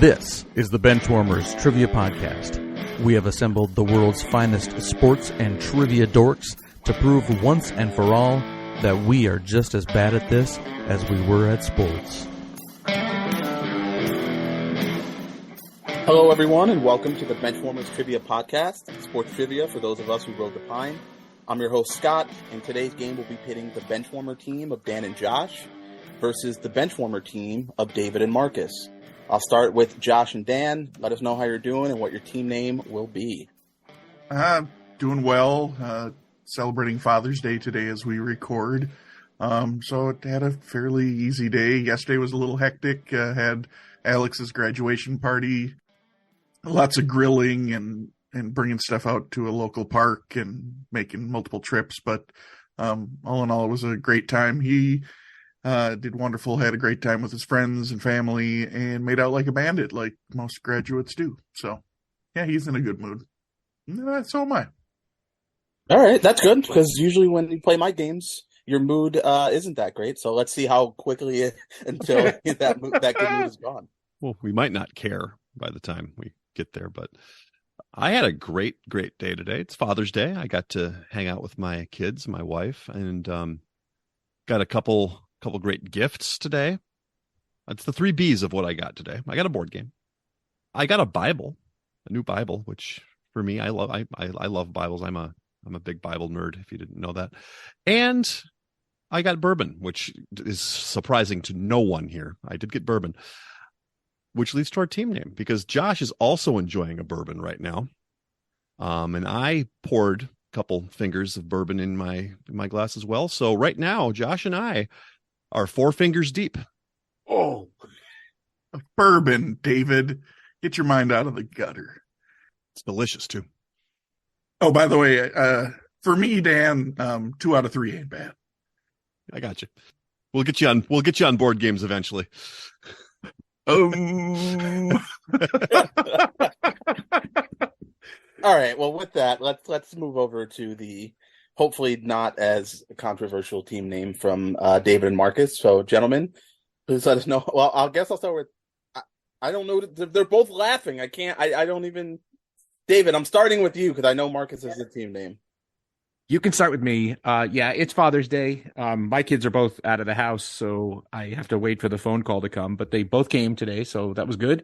This is the Benchwarmers Trivia Podcast. We have assembled the world's finest sports and trivia dorks to prove once and for all that we are just as bad at this as we were at sports. Hello, everyone, and welcome to the Benchwarmers Trivia Podcast, sports trivia for those of us who rode the pine. I'm your host, Scott, and today's game will be pitting the Benchwarmer team of Dan and Josh versus the Benchwarmer team of David and Markkus. I'll start with Josh and Dan. Let us know how you're doing and what your team name will be. Doing well. Celebrating Father's Day today as we record. So it had a fairly easy day. Yesterday was a little hectic. Had Alex's graduation party. Lots of grilling and bringing stuff out to a local park and making multiple trips. But all in all, it was a great time. He did wonderful, had a great time with his friends and family, and made out like a bandit, like most graduates do. So, yeah, he's in a good mood. So am I. All right, that's good, because usually when you play my games, your mood isn't that great. So let's see how quickly until that good mood is gone. Well, we might not care by the time we get there, but I had a great day today. It's Father's Day. I got to hang out with my kids, my wife, and got a couple great gifts today. It's the 3 B's of what I got today. I got a board game. I got a Bible, a new Bible, which for me, I love. I love Bibles. I'm a big Bible nerd, if you didn't know that. And I got bourbon, which is surprising to no one here. I did get bourbon, which leads to our team name, because Josh is also enjoying a bourbon right now. And I poured a couple fingers of bourbon in my glass as well. So right now, Josh and I are 4 fingers deep. Oh, bourbon, David. Get your mind out of the gutter. It's delicious, too. Oh, by the way, for me, Dan, 2 out of 3 ain't bad. I got you. We'll get you on board games eventually. All right. Well, with that, let's move over to the hopefully not as controversial team name from David and Markkus. So, gentlemen, please let us know. Well, I guess I'll start with. I don't know. They're both laughing. I can't. I don't even. David, I'm starting with you because I know Markkus is the team name. You can start with me. Yeah, it's Father's Day. My kids are both out of the house, so I have to wait for the phone call to come. But they both came today, so that was good.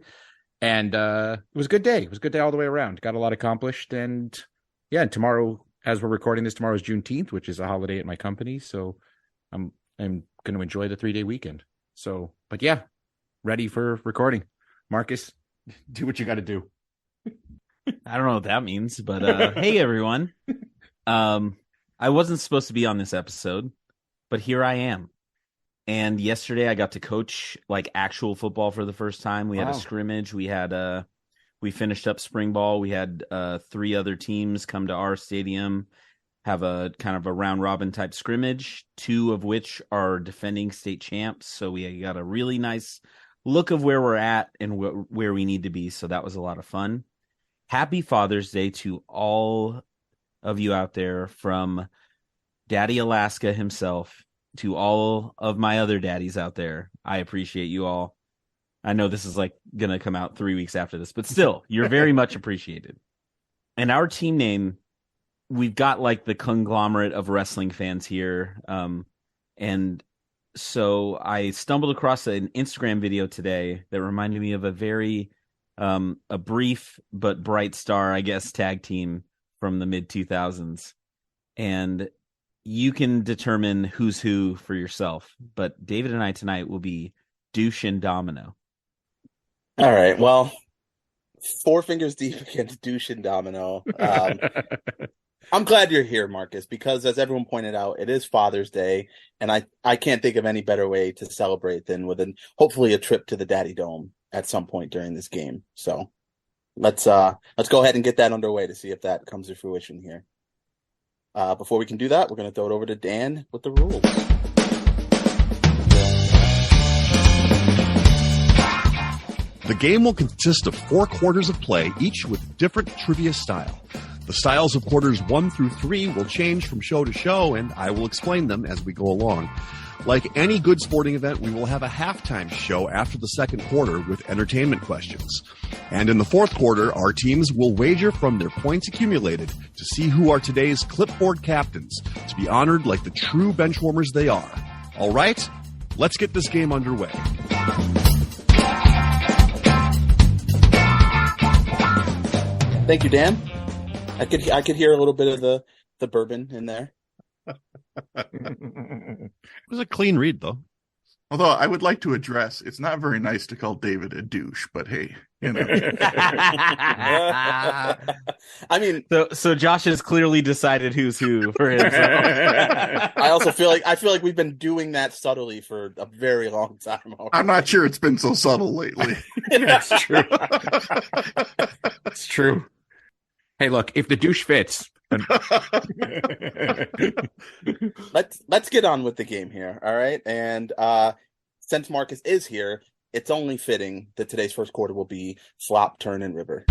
And it was a good day. It was a good day all the way around. Got a lot accomplished. And yeah, tomorrow, as we're recording this, tomorrow is Juneteenth, which is a holiday at my company. So I'm going to enjoy the 3-day weekend. So, but yeah, ready for recording. Markkus, do what you got to do. I don't know what that means, but hey, everyone. I wasn't supposed to be on this episode, but here I am. And yesterday I got to coach like actual football for the first time. We had a scrimmage. We had we finished up spring ball. We had 3 other teams come to our stadium, have a kind of a round robin type scrimmage, 2 of which are defending state champs. So we got a really nice look of where we're at and where we need to be. So that was a lot of fun. Happy Father's Day to all of you out there, from Daddy Alaska himself to all of my other daddies out there. I appreciate you all. I know this is like going to come out 3 weeks after this, but still, you're very much appreciated. And our team name, we've got like the conglomerate of wrestling fans here. And so I stumbled across an Instagram video today that reminded me of a very a brief but bright star, I guess, tag team from the mid-2000s. And you can determine who's who for yourself. But David and I tonight will be Douche and Domino. All right. Well, 4 fingers deep against Douche and Domino. I'm glad you're here, Markkus, because as everyone pointed out, it is Father's Day, and I can't think of any better way to celebrate than with hopefully a trip to the Daddy Dome at some point during this game. So let's go ahead and get that underway to see if that comes to fruition here. Before we can do that, we're going to throw it over to Dan with the rules. The game will consist of 4 quarters of play, each with different trivia style. The styles of quarters 1 through 3 will change from show to show, and I will explain them as we go along. Like any good sporting event, we will have a halftime show after the second quarter with entertainment questions. And in the fourth quarter, our teams will wager from their points accumulated to see who are today's clipboard captains, to be honored like the true benchwarmers they are. All right, let's get this game underway. Thank you, Dan. I could hear a little bit of the bourbon in there. It was a clean read, though. Although I would like to address, it's not very nice to call David a douche, but hey, you know. I mean, so Josh has clearly decided who's who for him. So. I also feel like we've been doing that subtly for a very long time already. I'm not sure it's been so subtle lately. That's true. It's true. Hey, look, if the douche fits. Let's get on with the game here, all right? And since Markkus is here, it's only fitting that today's first quarter will be flop, turn, and river.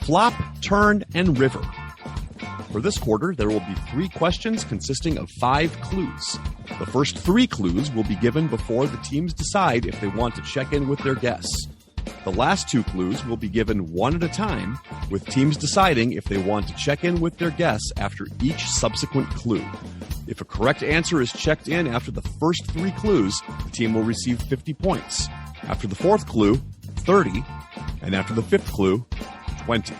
Flop, turn, and river. For this quarter, there will be 3 questions consisting of 5 clues. The first 3 clues will be given before the teams decide if they want to check in with their guests. The last 2 clues will be given one at a time, with teams deciding if they want to check in with their guests after each subsequent clue. If a correct answer is checked in after the first 3 clues, the team will receive 50 points. After the 4th clue, 30, and after the 5th clue, 20.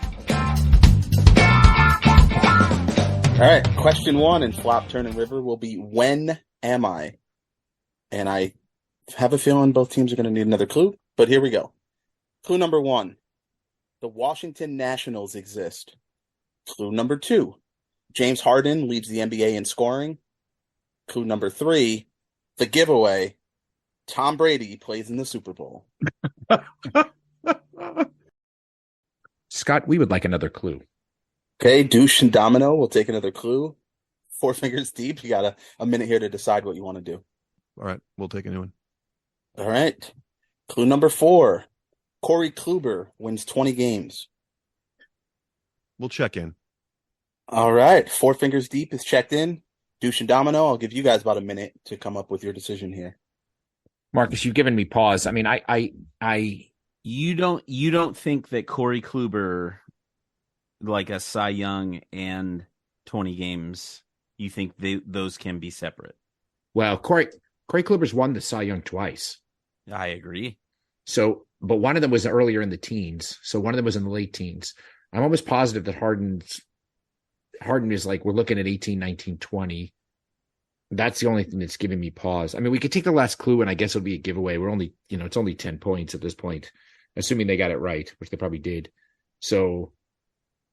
All right, question 1 in flop, turn, and river will be, when am I? And I have a feeling both teams are going to need another clue, but here we go. Clue number 1, the Washington Nationals exist. Clue number 2, James Harden leads the NBA in scoring. Clue number 3, the giveaway, Tom Brady plays in the Super Bowl. Scott, we would like another clue. Okay, douche and domino will take another clue. 4 fingers deep. You got a minute here to decide what you want to do. All right, we'll take a new one. All right. Clue number 4. Corey Kluber wins 20 games. We'll check in. All right. 4 fingers deep is checked in. Douche and domino, I'll give you guys about a minute to come up with your decision here. Marcus, you've given me pause. I mean, You don't think that Corey Kluber, like a Cy Young and 20 games, you think those can be separate? Well, Corey Kluber's won the Cy Young twice. I agree. So, but one of them was earlier in the teens. So one of them was in the late teens. I'm almost positive that Harden is like, we're looking at 18, 19, 20. That's the only thing that's giving me pause. I mean, we could take the last clue and I guess it'll be a giveaway. We're only, it's only 10 points at this point, assuming they got it right, which they probably did. So,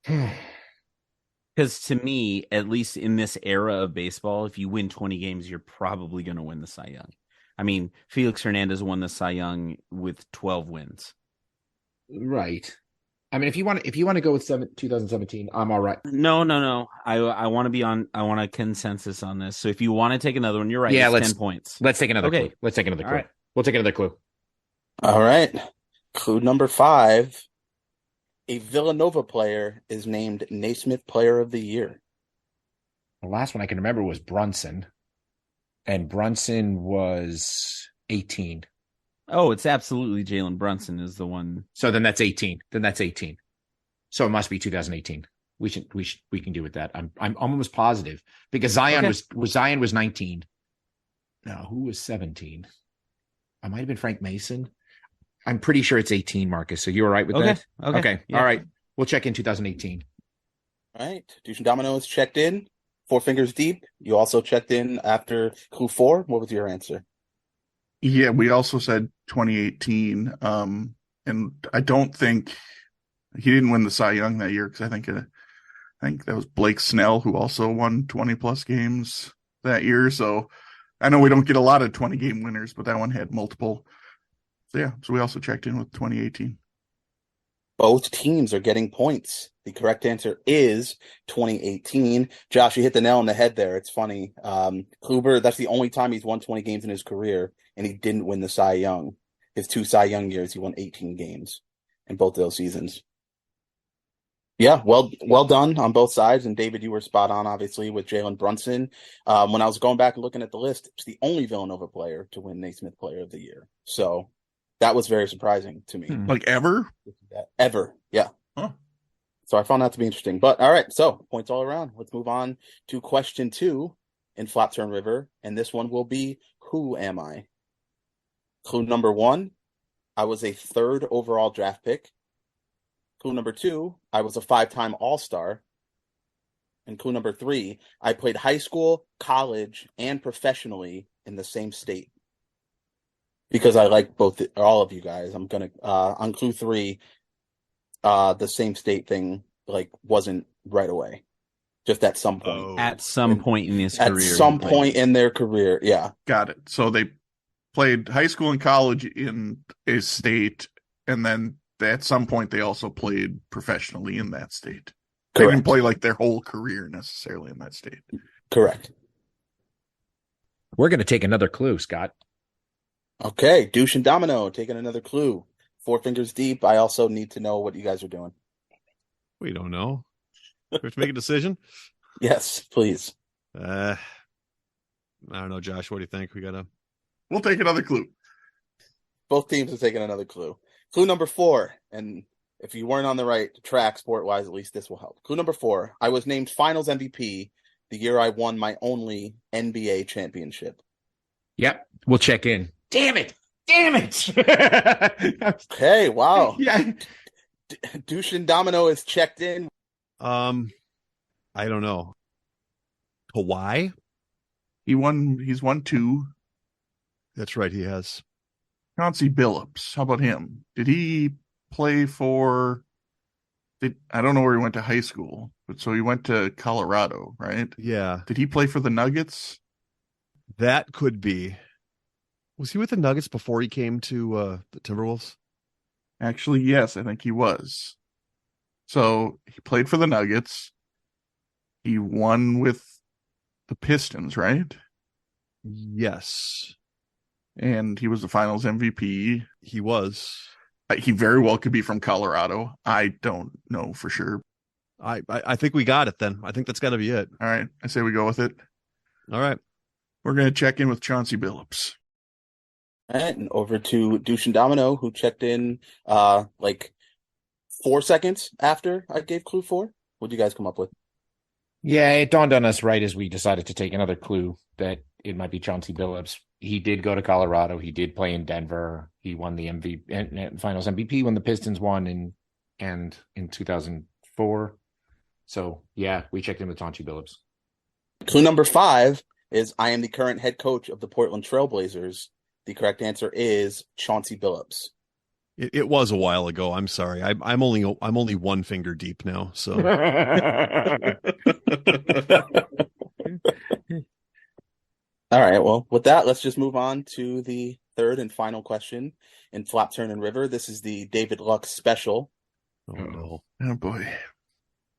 because to me, at least in this era of baseball, if you win 20 games, you're probably going to win the Cy Young. I mean, Felix Hernandez won the Cy Young with 12 wins. Right. I mean, if you want to go with 2017, I'm all right. No. I want to be on. I want a consensus on this. So if you want to take another one, you're right. Yeah, it's 10 points. Let's take another clue. Let's take another clue. Right. We'll take another clue. All right. Clue number 5. A Villanova player is named Naismith Player of the Year. The last one I can remember was Brunson. And Brunson was 18. Oh, it's absolutely Jalen Brunson is the one. So then that's 18. So it must be 2018. We can do with that. I'm almost positive because Zion was 19. No, who was 17? I might have been Frank Mason. I'm pretty sure it's 18, Marcus. So you're all right with that? Okay. Yeah. All right. We'll check in 2018. All right. Douche and domino is checked in. 4 fingers deep. You also checked in after clue 4. What was your answer? Yeah, we also said 2018. And I don't think he didn't win the Cy Young that year because I think that was Blake Snell who also won 20 plus games that year. So I know we don't get a lot of 20 game winners, but that one had multiple. So yeah, so we also checked in with 2018. Both teams are getting points. The correct answer is 2018. Josh, you hit the nail on the head there. It's funny. Kluber, that's the only time he's won 20 games in his career, and he didn't win the Cy Young. His 2 Cy Young years, he won 18 games in both of those seasons. Yeah, well done on both sides. And David, you were spot on, obviously, with Jalen Brunson. When I was going back and looking at the list, it's the only Villanova player to win Naismith Player of the Year. So that was very surprising to me. Like ever? Ever. Yeah. Huh. So I found that to be interesting. But all right, so points all around. Let's move on to question 2 in Flap Turn River. And this one will be, who am I? Clue number 1, I was a 3rd overall draft pick. Clue number 2, I was a 5-time All-Star. And clue number 3, I played high school, college, and professionally in the same state. Because I like all of you guys, I'm gonna on clue 3, the same state thing wasn't right away, just at some point. Oh. At some point in his career. At some point in their career, yeah. Got it. So they played high school and college in a state, and then at some point they also played professionally in that state. They didn't play like their whole career necessarily in that state. Correct. We're going to take another clue, Scott. Okay, Douche and Domino taking another clue. 4 fingers deep. I also need to know what you guys are doing. We don't know. We have to make a decision. Yes, please. I don't know, Josh. What do you think? We'll take another clue. Both teams are taking another clue. Clue number 4, and if you weren't on the right track sport-wise, at least this will help. Clue number 4, I was named Finals MVP the year I won my only NBA championship. Yep, we'll check in. Damn it! Okay, wow. Yeah. Douche and Domino is checked in. I don't know. Hawaii? He's won 2. That's right, he has. Chauncey Billups. How about him? Did he play for I don't know where he went to high school, but so he went to Colorado, right? Yeah. Did he play for the Nuggets? That could be. Was he with the Nuggets before he came to the Timberwolves? Actually, yes, I think he was. So he played for the Nuggets. He won with the Pistons, right? Yes. And he was the Finals MVP. He was. He very well could be from Colorado. I don't know for sure. I think we got it then. I think that's got to be it. All right. I say we go with it. All right. We're going to check in with Chauncey Billups. All right, and over to Douche and Domino, who checked in 4 seconds after I gave clue 4. What did you guys come up with? Yeah, it dawned on us right as we decided to take another clue that it might be Chauncey Billups. He did go to Colorado. He did play in Denver. He won the MVP, Finals MVP when the Pistons won in 2004. So, yeah, we checked in with Chauncey Billups. Clue number 5 is I am the current head coach of the Portland Trailblazers. The correct answer is Chauncey Billups. It was a while ago. I'm sorry. I'm only 1 finger deep now. So. All right. Well, with that, let's just move on to the 3rd and final question in Flap Turn and River. This is the David Lux special. Oh no. Oh boy.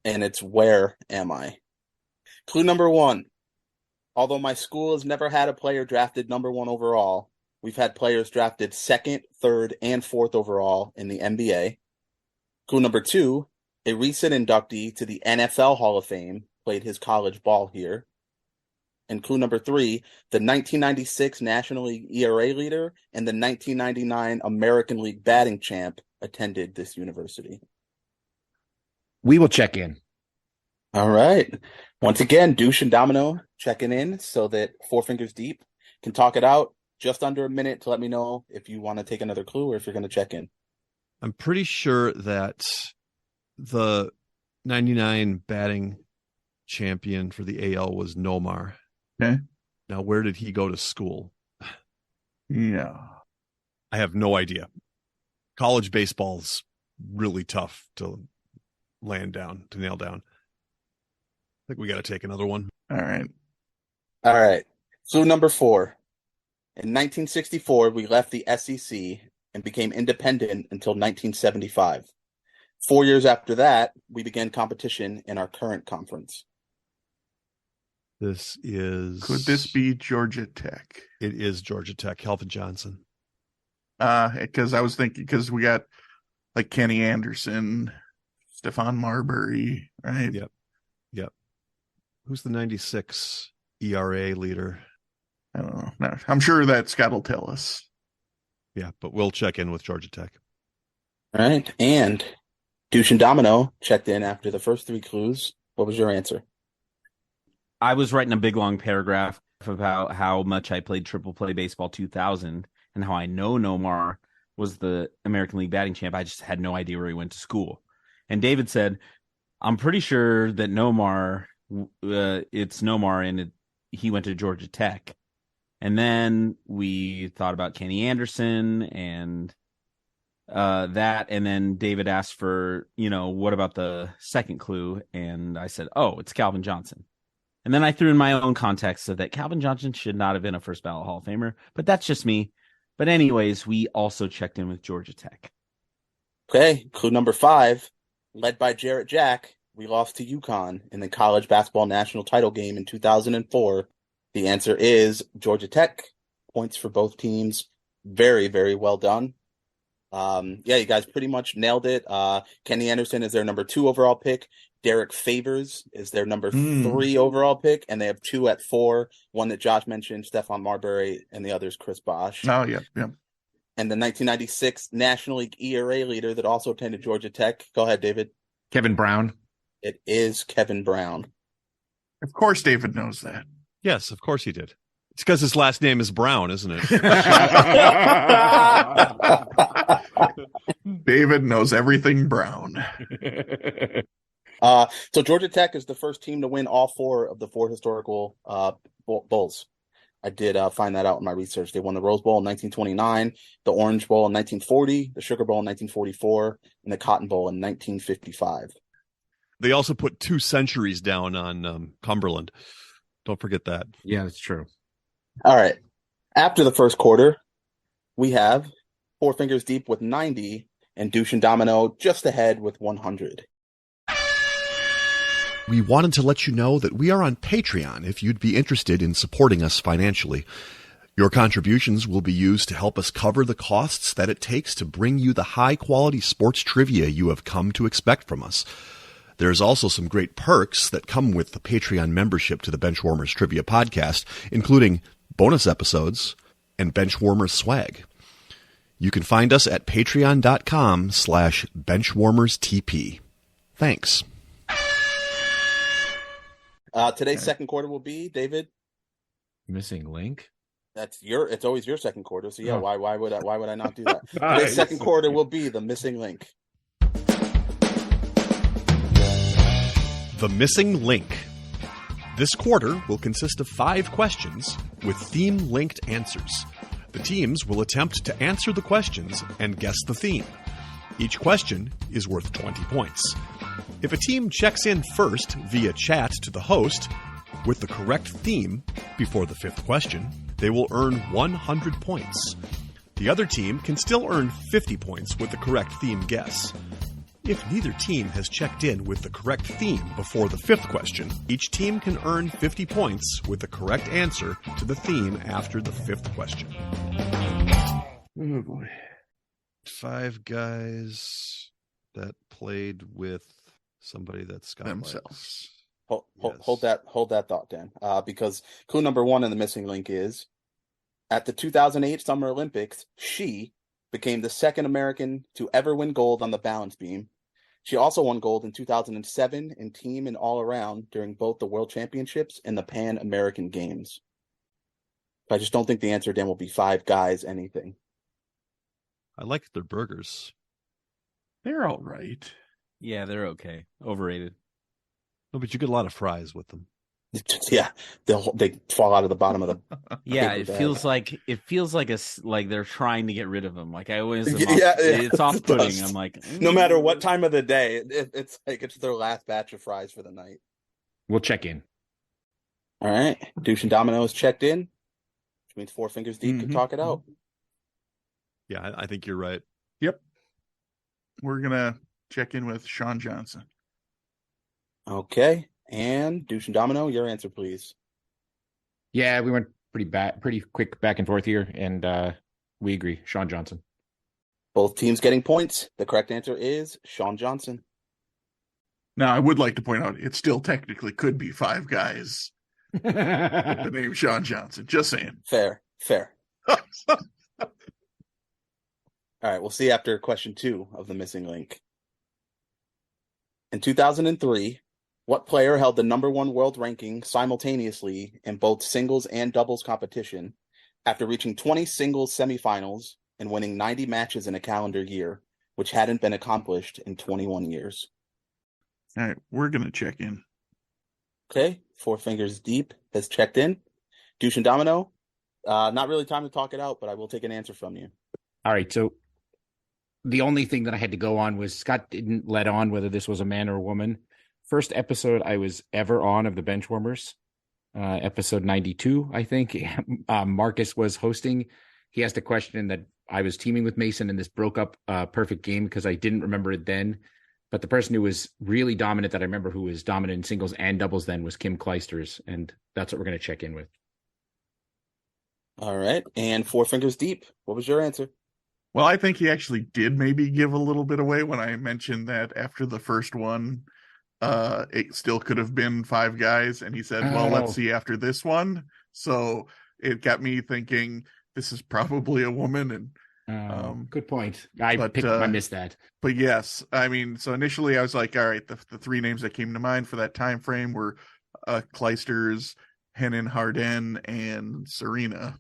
And it's where am I? Clue number 1. Although my school has never had a player drafted number 1 overall, we've had players drafted 2nd, 3rd, and 4th overall in the NBA. Clue number 2, a recent inductee to the NFL Hall of Fame played his college ball here. And clue number 3, the 1996 National League ERA leader and the 1999 American League batting champ attended this university. We will check in. All right. Once again, Douche and Domino checking in so that 4 fingers deep can talk it out. Just under a minute to let me know if you want to take another clue or if you're going to check in. I'm pretty sure that the 99 batting champion for the AL was Nomar. Okay. Now, where did he go to school? Yeah. I have no idea. College baseball's really tough to nail down. I think we got to take another one. All right. All right. Clue number 4. In 1964, we left the SEC and became independent until 1975. 4 years after that, we began competition in our current conference. Could this be Georgia Tech? It is Georgia Tech. Calvin Johnson. Because I was thinking, because we got like Kenny Anderson, Stephon Marbury, right? Yep. Who's the 96 ERA leader? I don't know. No, I'm sure that Scott will tell us. Yeah, but we'll check in with Georgia Tech. All right. And Douche and Domino checked in after the first three clues. What was your answer? I was writing a big long paragraph about how much I played Triple Play Baseball 2000 and how I know Nomar was the American League batting champ. I just had no idea where he went to school. And David said, I'm pretty sure that Nomar, it's Nomar, and he went to Georgia Tech. And then we thought about Kenny Anderson and that. And then David asked for, what about the second clue? And I said, oh, it's Calvin Johnson. And then I threw in my own context of that Calvin Johnson should not have been a first ballot Hall of Famer, but that's just me. But anyways, we also checked in with Georgia Tech. Okay, clue number 5, led by Jarrett Jack, we lost to UConn in the college basketball national title game in 2004. The answer is Georgia Tech. Points for both teams. Very, very well done. You guys pretty much nailed it. Kenny Anderson is their number 2 overall pick. Derek Favors is their number 3 overall pick, and they have 2 at 4. One that Josh mentioned, Stephon Marbury, and the other is Chris Bosh. Oh, yeah. And the 1996 National League ERA leader that also attended Georgia Tech. Go ahead, David. Kevin Brown. It is Kevin Brown. Of course David knows that. Yes, of course he did. It's because his last name is Brown, isn't it? David knows everything Brown. So Georgia Tech is the first team to win all 4 of the 4 historical bowls. I did find that out in my research. They won the Rose Bowl in 1929, the Orange Bowl in 1940, the Sugar Bowl in 1944, and the Cotton Bowl in 1955. They also put 2 centuries down on Cumberland. Don't forget that. Yeah, that's true. All right. After the first quarter, we have Four Fingers Deep with 90 and Douche and Domino just ahead with 100. We wanted to let you know that we are on Patreon if you'd be interested in supporting us financially. Your contributions will be used to help us cover the costs that it takes to bring you the high-quality sports trivia you have come to expect from us. There's also some great perks that come with the Patreon membership to the Benchwarmers Trivia Podcast, including bonus episodes and Benchwarmers swag. You can find us at patreon.com/benchwarmerstp. Thanks. Today's second quarter will be, David. Missing link. It's always your second quarter. So yeah, why would I not do that? Nice. Today's second quarter will be the missing link. The Missing Link. This quarter will consist of 5 questions with theme-linked answers. The teams will attempt to answer the questions and guess the theme. Each question is worth 20 points. If a team checks in first via chat to the host with the correct theme before the 5th question, they will earn 100 points. The other team can still earn 50 points with the correct theme guess. If neither team has checked in with the correct theme before the 5th question, each team can earn 50 points with the correct answer to the theme after the 5th question. Oh, boy. 5 guys that played with somebody that Scott Themselves. Hold that thought, Dan. Because clue number 1 in the missing link is at the 2008 Summer Olympics, she became the second American to ever win gold on the balance beam. She also won gold in 2007 in team and all around during both the World Championships and the Pan American Games. I just don't think the answer, Dan, will be 5 guys anything. I like their burgers. They're all right. Yeah, they're okay. Overrated. No, but you get a lot of fries with them. Yeah, they fall out of the bottom of the. Yeah, paper it bag. feels like they're trying to get rid of them. Like I always, Yeah, it's off-putting. it does. I'm like, No matter what time of the day, it's like it's their last batch of fries for the night. We'll check in. All right, Douche and Domino is checked in, which means Four Fingers Deep can talk it out. Yeah, I think you're right. Yep. We're going to check in with Sean Johnson. Okay, and Douche and Domino, your answer, please. Yeah, we went pretty quick back and forth here, and we agree. Sean Johnson. Both teams getting points. The correct answer is Sean Johnson. Now, I would like to point out it still technically could be 5 guys with the name Sean Johnson. Just saying. Fair. All right, we'll see after question 2 of the missing link. In 2003, what player held the #1 world ranking simultaneously in both singles and doubles competition after reaching 20 singles semifinals and winning 90 matches in a calendar year, which hadn't been accomplished in 21 years? All right, we're going to check in. Okay, Four Fingers Deep has checked in. Douche and Domino, not really time to talk it out, but I will take an answer from you. All right, so the only thing that I had to go on was Scott didn't let on whether this was a man or a woman. First episode I was ever on of the Benchwarmers, episode 92, I think. Marcus was hosting. He asked a question that I was teaming with Mason, and this broke up a perfect game because I didn't remember it then. But the person who was really dominant that I remember who was dominant in singles and doubles then was Kim Kleisters, and that's what we're going to check in with. All right, and Four Fingers Deep, what was your answer? Well, I think he actually did maybe give a little bit away when I mentioned that after the first one, it still could have been 5 guys. And he said, well, let's see after this one. So it got me thinking this is probably a woman. And good point. I missed that. But yes, I mean, so initially I was like, all right, the 3 names that came to mind for that time frame were Kleisters, Henin Harden, and Serena.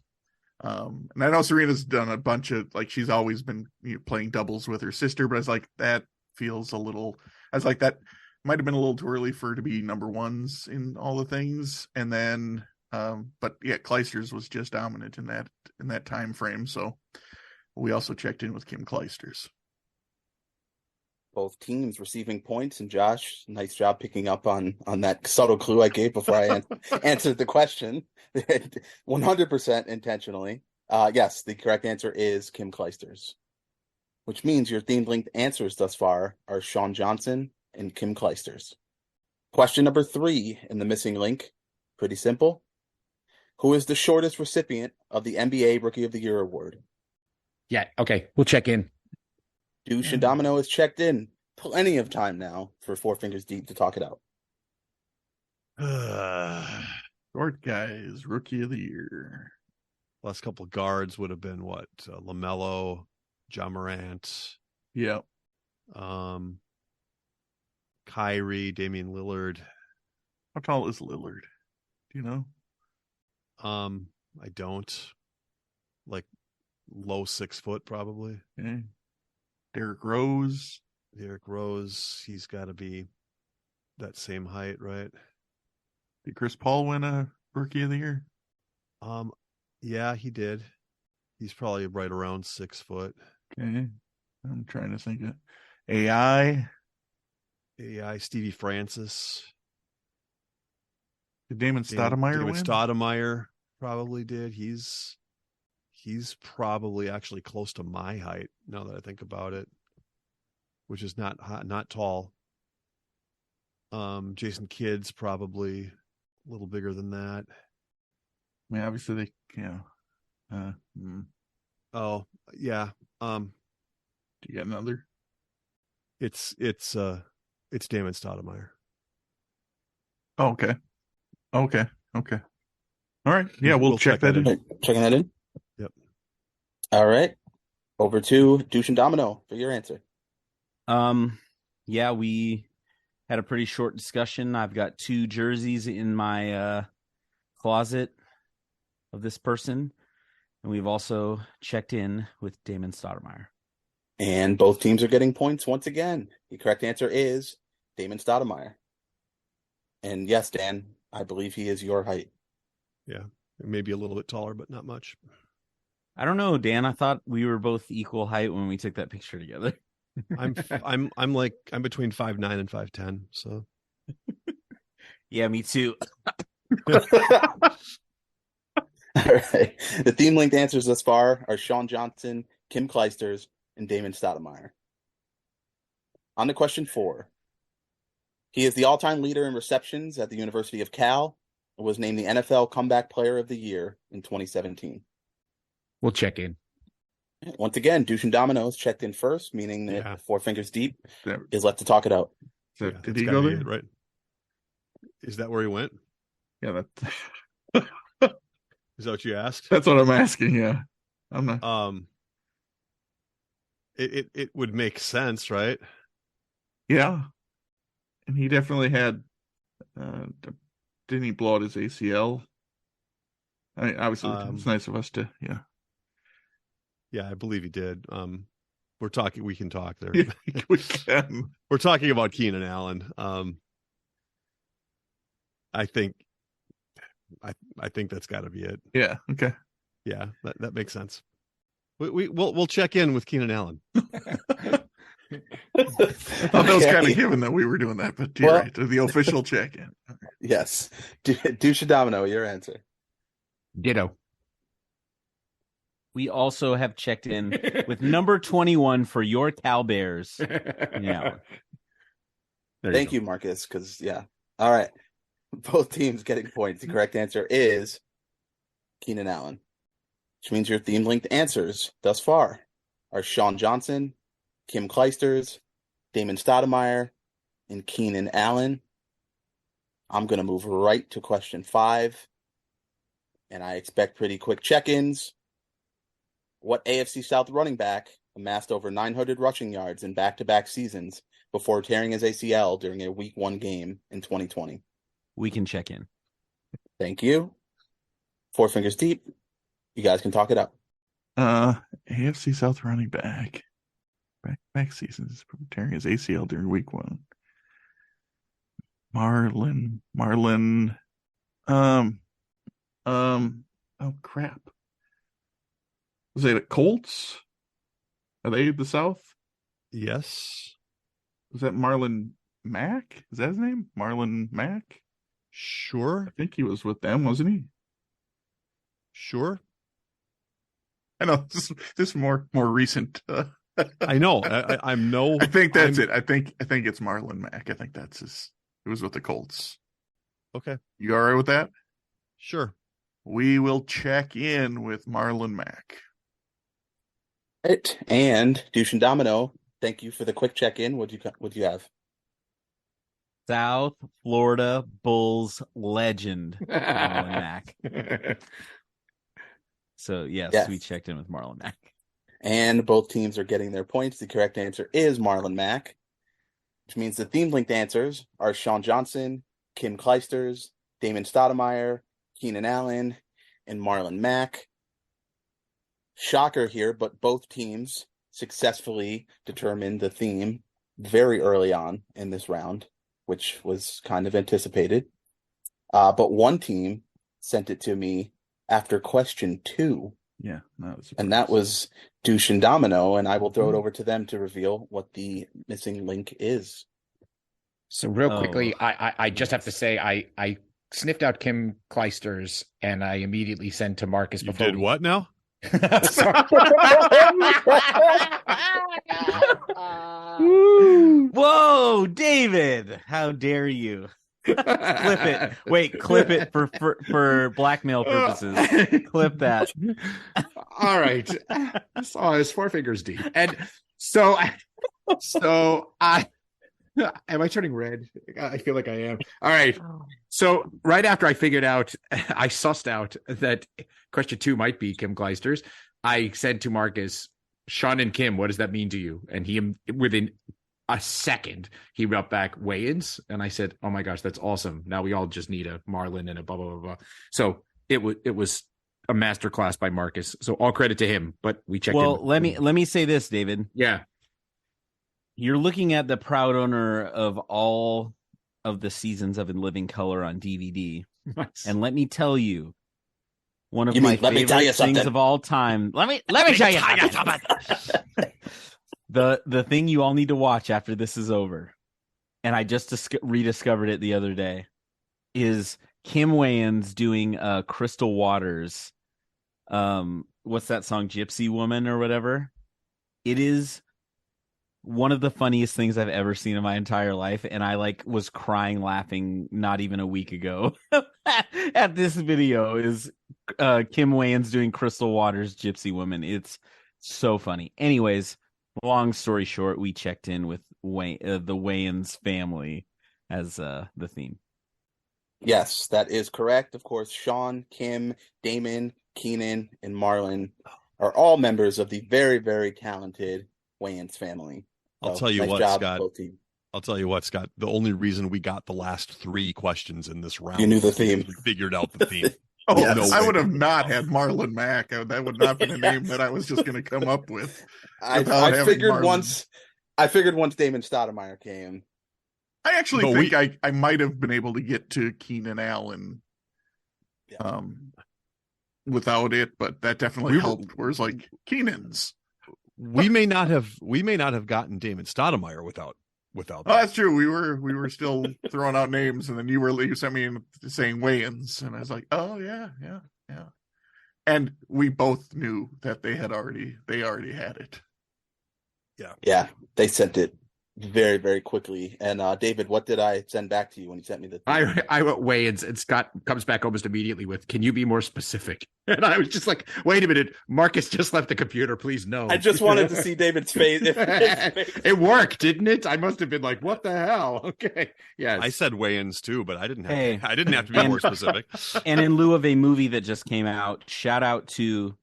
And I know Serena's done a bunch of, like, she's always been playing doubles with her sister, but I was like, that feels a little, I was like, that might have been a little too early for her to be #1s in all the things. And then, but yeah, Kleisters was just dominant in that time frame. So we also checked in with Kim Kleisters. Both teams receiving points, and Josh, nice job picking up on that subtle clue I gave before I answered the question. 100% intentionally. Yes, the correct answer is Kim Kleisters, which means your themed linked answers thus far are Sean Johnson and Kim Kleisters. Question number 3 in the missing link, pretty simple. Who is the shortest recipient of the NBA Rookie of the Year award? Yeah, okay, we'll check in. Douche and Domino is checked in. Plenty of time now for Four Fingers Deep to talk it out. Short guys, Rookie of the Year. Last couple guards would have been what? LaMelo, Ja Morant. Yeah. Kyrie, Damian Lillard. How tall is Lillard? Do you know? I don't. Like low 6 foot, probably. Okay. Derrick Rose, he's got to be that same height, right? Did Chris Paul win a Rookie of the Year? Yeah, he did. He's probably right around 6 foot. Okay. I'm trying to think of AI, Stevie Francis. Did Damon Stoudemire win? Stoudemire probably did. He's probably actually close to my height now that I think about it, which is not tall. Jason Kidd's probably a little bigger than that. I mean, obviously Oh yeah. Do you got another? It's Damon Stoudemire. Oh, okay. All right. Yeah, we'll check that in. Checking that in. Yep. All right. Over to Douche and Domino for your answer. Yeah, we had a pretty short discussion. I've got 2 jerseys in my closet of this person, and we've also checked in with Damon Stoudemire. And both teams are getting points once again. The correct answer is Damon Stoudemire. And yes, Dan, I believe he is your height. Yeah, maybe a little bit taller, but not much. I don't know, Dan. I thought we were both equal height when we took that picture together. I'm between 5'9" and 5'10", so. Yeah, me too. All right. The theme linked answers thus far are Sean Johnson, Kim Kleisters, and Damon Stoudemire. On to question 4. He is the all-time leader in receptions at the University of Cal and was named the NFL Comeback Player of the Year in 2017. We'll check in. Once again, Douche and Domino's checked in first, meaning that Four Fingers Deep is left to talk it out. So, Yeah, did that's he gotta go be there? it, right? Is that where he went? Yeah, Is that what you asked? that's what I'm asking. Yeah, I'm not. It would make sense, right? Yeah, and he definitely had. Didn't he blow out his ACL? I mean, obviously, it's nice of us to. Yeah. Yeah, I believe he did. We can talk there. Yeah, we can. We're talking about Keenan Allen. I think that's got to be it. Yeah. Okay. Yeah, that makes sense. We'll check in with Keenan Allen. I thought that was kind of given that we were doing that, but you're right. The official check-in. Yes. Douche Domino, your answer. Ditto. We also have checked in with number 21 for your Cal Bears. Yeah. Thank you, Marcus, because, yeah. All right. Both teams getting points. The correct answer is Keenan Allen, which means your theme-linked answers thus far are Sean Johnson, Kim Kleisters, Damon Stoudemire, and Keenan Allen. I'm going to move right to question 5, and I expect pretty quick check-ins. What AFC South running back amassed over 900 rushing yards in back-to-back seasons before tearing his ACL during a Week 1 game in 2020? We can check in. Thank you. 4 fingers deep. You guys can talk it up. AFC South running back. Back seasons tearing his ACL during Week 1. Marlon. Oh crap. Was it the Colts? Are they the South? Yes. Was that Marlon Mack? Is that his name? Marlon Mack? Sure. I think he was with them, wasn't he? Sure. I know this is more recent. I know. I'm no. I think that's it. I think it's Marlon Mack. I think that's his. It was with the Colts. Okay. You all right with that? Sure. We will check in with Marlon Mack. Right. And Douche and Domino, thank you for the quick check-in. What'd you have? South Florida Bulls legend, Marlon Mack. So, yes, we checked in with Marlon Mack. And both teams are getting their points. The correct answer is Marlon Mack, which means the theme-linked answers are Sean Johnson, Kim Kleisters, Damon Stoudemire, Keenan Allen, and Marlon Mack. Shocker here, but both teams successfully determined the theme very early on in this round, which was kind of anticipated. But one team sent it to me after question 2. Yeah, and that was Douche and Domino, and I will throw it over to them to reveal what the missing link is. So real quickly, I just have to say I sniffed out Kim Kleisters, and I immediately sent to Marcus. You did what now? Whoa, David! How dare you? Clip it. Wait, clip it for blackmail purposes. Clip that. All right. So I was 4 fingers deep, and so I. Am I turning red? I feel like I am. All right. So right after I figured out, I sussed out that question 2 might be Kim Kleisters. I said to Marcus, Sean and Kim, what does that mean to you? And he, within a second, he wrote back Wayans. And I said, oh my gosh, that's awesome. Now we all just need a Marlin and a blah, blah, blah, blah. So it was a masterclass by Marcus. So all credit to him, but we checked in. Well, let me say this, David. Yeah. You're looking at the proud owner of all of the seasons of In Living Color on DVD. Nice. And let me tell you, one of my favorite things of all time. Let me tell you something. The thing you all need to watch after this is over, and I just rediscovered it the other day, is Kim Wayans doing Crystal Waters. What's that song, Gypsy Woman or whatever? It is one of the funniest things I've ever seen in my entire life, and I was crying laughing not even a week ago at this video. Is Kim Wayans doing Crystal Waters Gypsy Woman. It's so funny. Anyways, long story short, we checked in with the Wayans family as the theme. Yes, that is correct. Of course, Sean, Kim, Damon, Keenan, and Marlon are all members of the very, very talented Wayans family. I'll tell you nice what, job, Scott. both teams. I'll tell you what, Scott. The only reason we got the last 3 questions in this round, You knew the was because theme. we figured out the theme. Oh, Yes. No I way. would have not had Marlon Mack. That would not have been a name that I was just going to come up with. without I having figured Marlon. once Damon Stoudemire came. I actually No, think I might have been able to get to Keenan Allen Yeah. without it, but that definitely helped. Whereas like Keenan's. We may not have gotten Damon Stoudemire without Oh, that. that's true. We were still throwing out names, and then you sent me saying Wayans, and I was like, oh yeah. And we both knew that they already had it. Yeah, they sent it very, very quickly. And David, what did I send back to you when you sent me the theme? I went Wayans, and Scott comes back almost immediately with, "Can you be more specific?" And I was just like, "Wait a minute, Marcus just left the computer. Please no." I just wanted to see David's face. It worked, didn't it? I must have been like, "What the hell?" Okay, yes. I said Wayans too, but I didn't have. Hey. I didn't have to be more specific. And in lieu of a movie that just came out, shout out to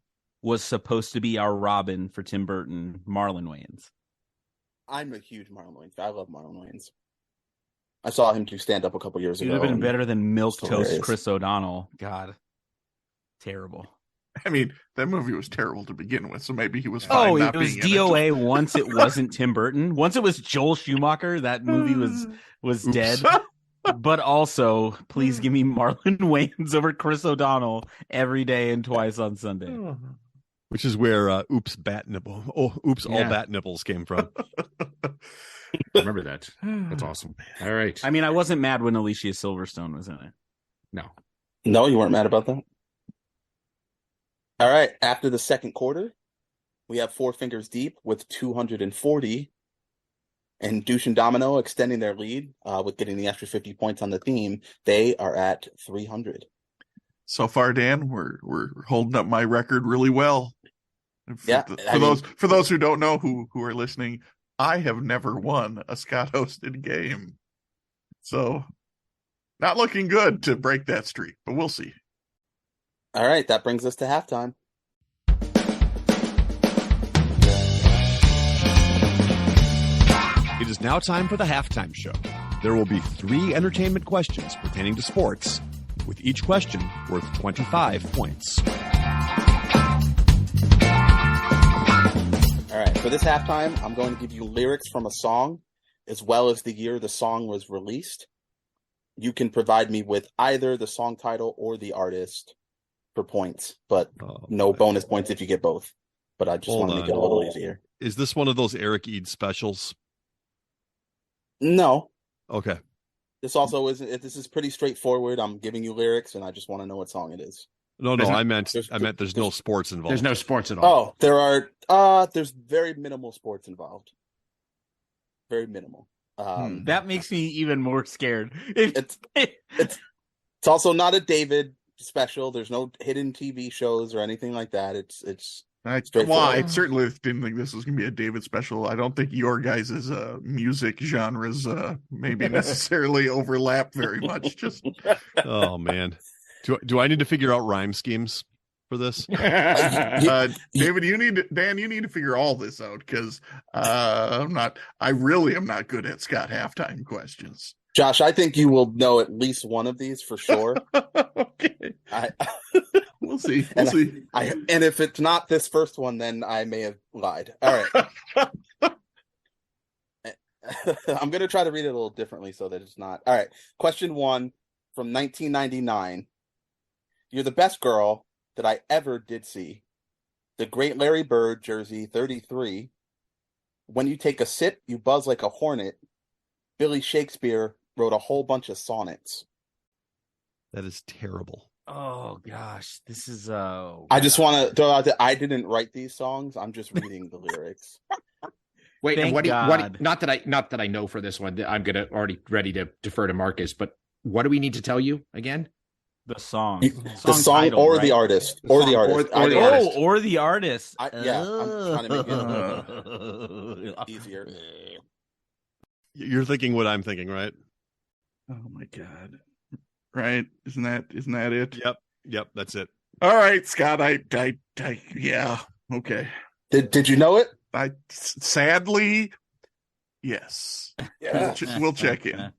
was supposed to be our Robin for Tim Burton, Marlon Wayans. I'm a huge Marlon Wayans fan. I love Marlon Wayans. I saw him do stand up a couple years He ago. would have been and better than Milk it's Toast hilarious. Chris O'Donnell. God, terrible. I mean, that movie was terrible to begin with, so maybe he was fine. Oh, not it was being in DOA once it wasn't Tim Burton. Once it was Joel Schumacher, that movie was Oops. dead. But also, please give me Marlon Wayans over Chris O'Donnell every day and twice on Sunday. Which is where "Oops, bat nipple." Oh, "Oops, all Yeah. bat nipples" came from. Remember that. That's awesome. All right. I mean, I wasn't mad when Alicia Silverstone was in it. No. No, you weren't mad about that? All right. After the second quarter, we have Four Fingers Deep with 240. And Douche and Domino extending their lead with getting the extra 50 points on the theme. They are at 300. So far, Dan, we're holding up my record really well. Yeah, For those who don't know who are listening, I have never won a Scott hosted game. So not looking good to break that streak, but we'll see. All right. That brings us to halftime. It is now time for the halftime show. There will be 3 entertainment questions pertaining to sports, with each question worth 25 points. All right. For this halftime, I'm going to give you lyrics from a song as well as the year the song was released. You can provide me with either the song title or the artist for points, but no bonus points if you get both. But I just Hold want to make on. it a little easier. Is this one of those Eric Eid specials? No. Okay. This also isn't. This is pretty straightforward. I'm giving you lyrics, and I just want to know what song it is. No, There's no- I meant there's no sports involved. There's no sports at all. Oh, there are. There's very minimal sports involved. Very minimal. That makes me even more scared. It's also not a David special. There's no hidden TV shows or anything like that. It's Well, straightforward. I certainly didn't think this was going to be a David special. I don't think your guys' music genres maybe necessarily overlap very much. Just Oh man, do I need to figure out rhyme schemes for this? David, you need to figure all this out because I really am not good at Scott halftime questions. Josh, I think you will know at least one of these for sure. Okay, we'll see. We'll see. And if it's not this first one, then I may have lied. All right. I'm going to try to read it a little differently so that it's not. All right. Question 1 from 1999. You're the best girl that I ever did see. The Great Larry Bird, jersey 33. When you take a sip, you buzz like a hornet. Billy Shakespeare wrote a whole bunch of sonnets. That is terrible. Oh gosh, this is I just want to throw out that I didn't write these songs. I'm just reading the lyrics. Wait, Thank and what God. not that I know for this one. I'm gonna already ready to defer to Marcus, but what do we need to tell you again? the song. The song title, or right? the artist. Or the artist. or the Either artist. Oh, or the artist. I'm trying to make it easier. You're thinking what I'm thinking, right? Oh my God. Right? Isn't that it? Yep, that's it. All right, Scott. Yeah. Okay. Did you know it? Sadly, yes. Yeah. We'll check in.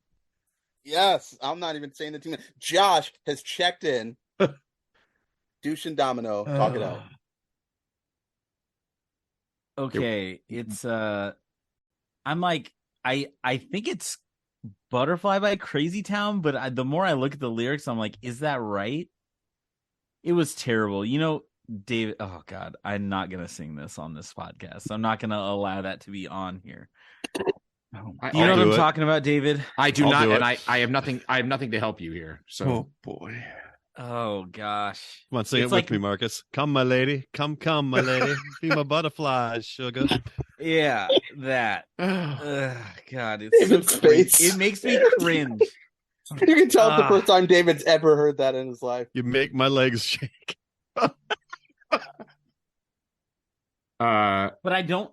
Yes. I'm not even saying the team. Josh has checked in. Douche and Domino, talk it out. Okay, it's I'm like I think it's Butterfly by Crazy Town, but the more I look at the lyrics, I'm like, is that right? It was terrible. David, oh God, I'm not going to sing this on this podcast. I'm not going to allow that to be on here. You know what I'm talking about, David? I do not, and I have nothing to help you here. So, oh boy. Oh gosh. Come on, sing it with me, Marcus. Come, my lady. Come, my lady. Be my butterfly, sugar. Yeah, that. God, David's face. It makes me cringe. You can tell it's the first time David's ever heard that in his life. You make my legs shake. But I don't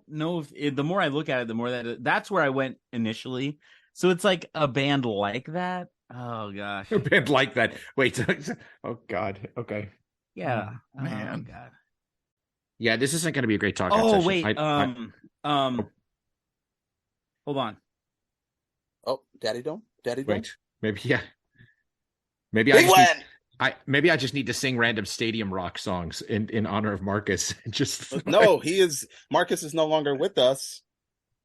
know if the more I look at it, the more that's where I went initially. So it's like a band like that. Oh gosh, a band like that. Wait, oh God. Okay. Yeah, man. Oh, God. Yeah, this isn't going to be a great talk. Oh session. wait, hold on. Oh, Daddy Dome. Wait, maybe maybe I just need to sing random stadium rock songs in honor of Marcus. No, Marcus is no longer with us.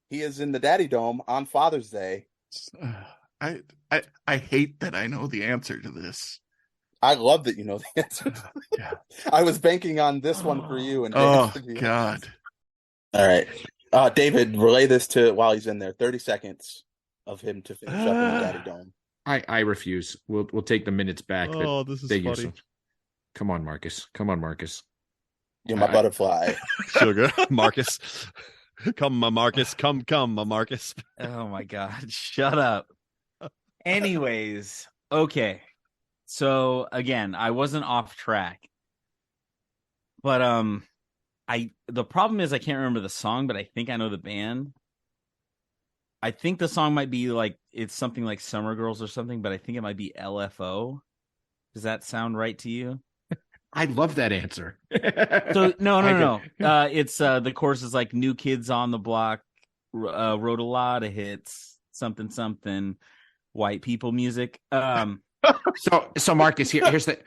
He is in the Daddy Dome on Father's Day. I hate that I know the answer to this. I love that you know the answer. Yeah. I was banking on this one for you. And God. All right. David, relay this to while he's in there. 30 seconds of him to finish up in the Daddy Dome. I refuse. We'll take the minutes back. Oh, this is funny. Come on, Marcus. You're my butterfly. Sugar. Marcus. Come, my Marcus. Come, my Marcus. Oh my God. Shut up. Anyways, okay. So again, I wasn't off track. But the problem is I can't remember the song, but I think I know the band. I think the song might be like it's something like Summer Girls or something, but I think it might be LFO. Does that sound right to you? I love that answer. So no. It's the chorus is like New Kids on the Block, wrote a lot of hits, something, white people music. So Marcus, here's the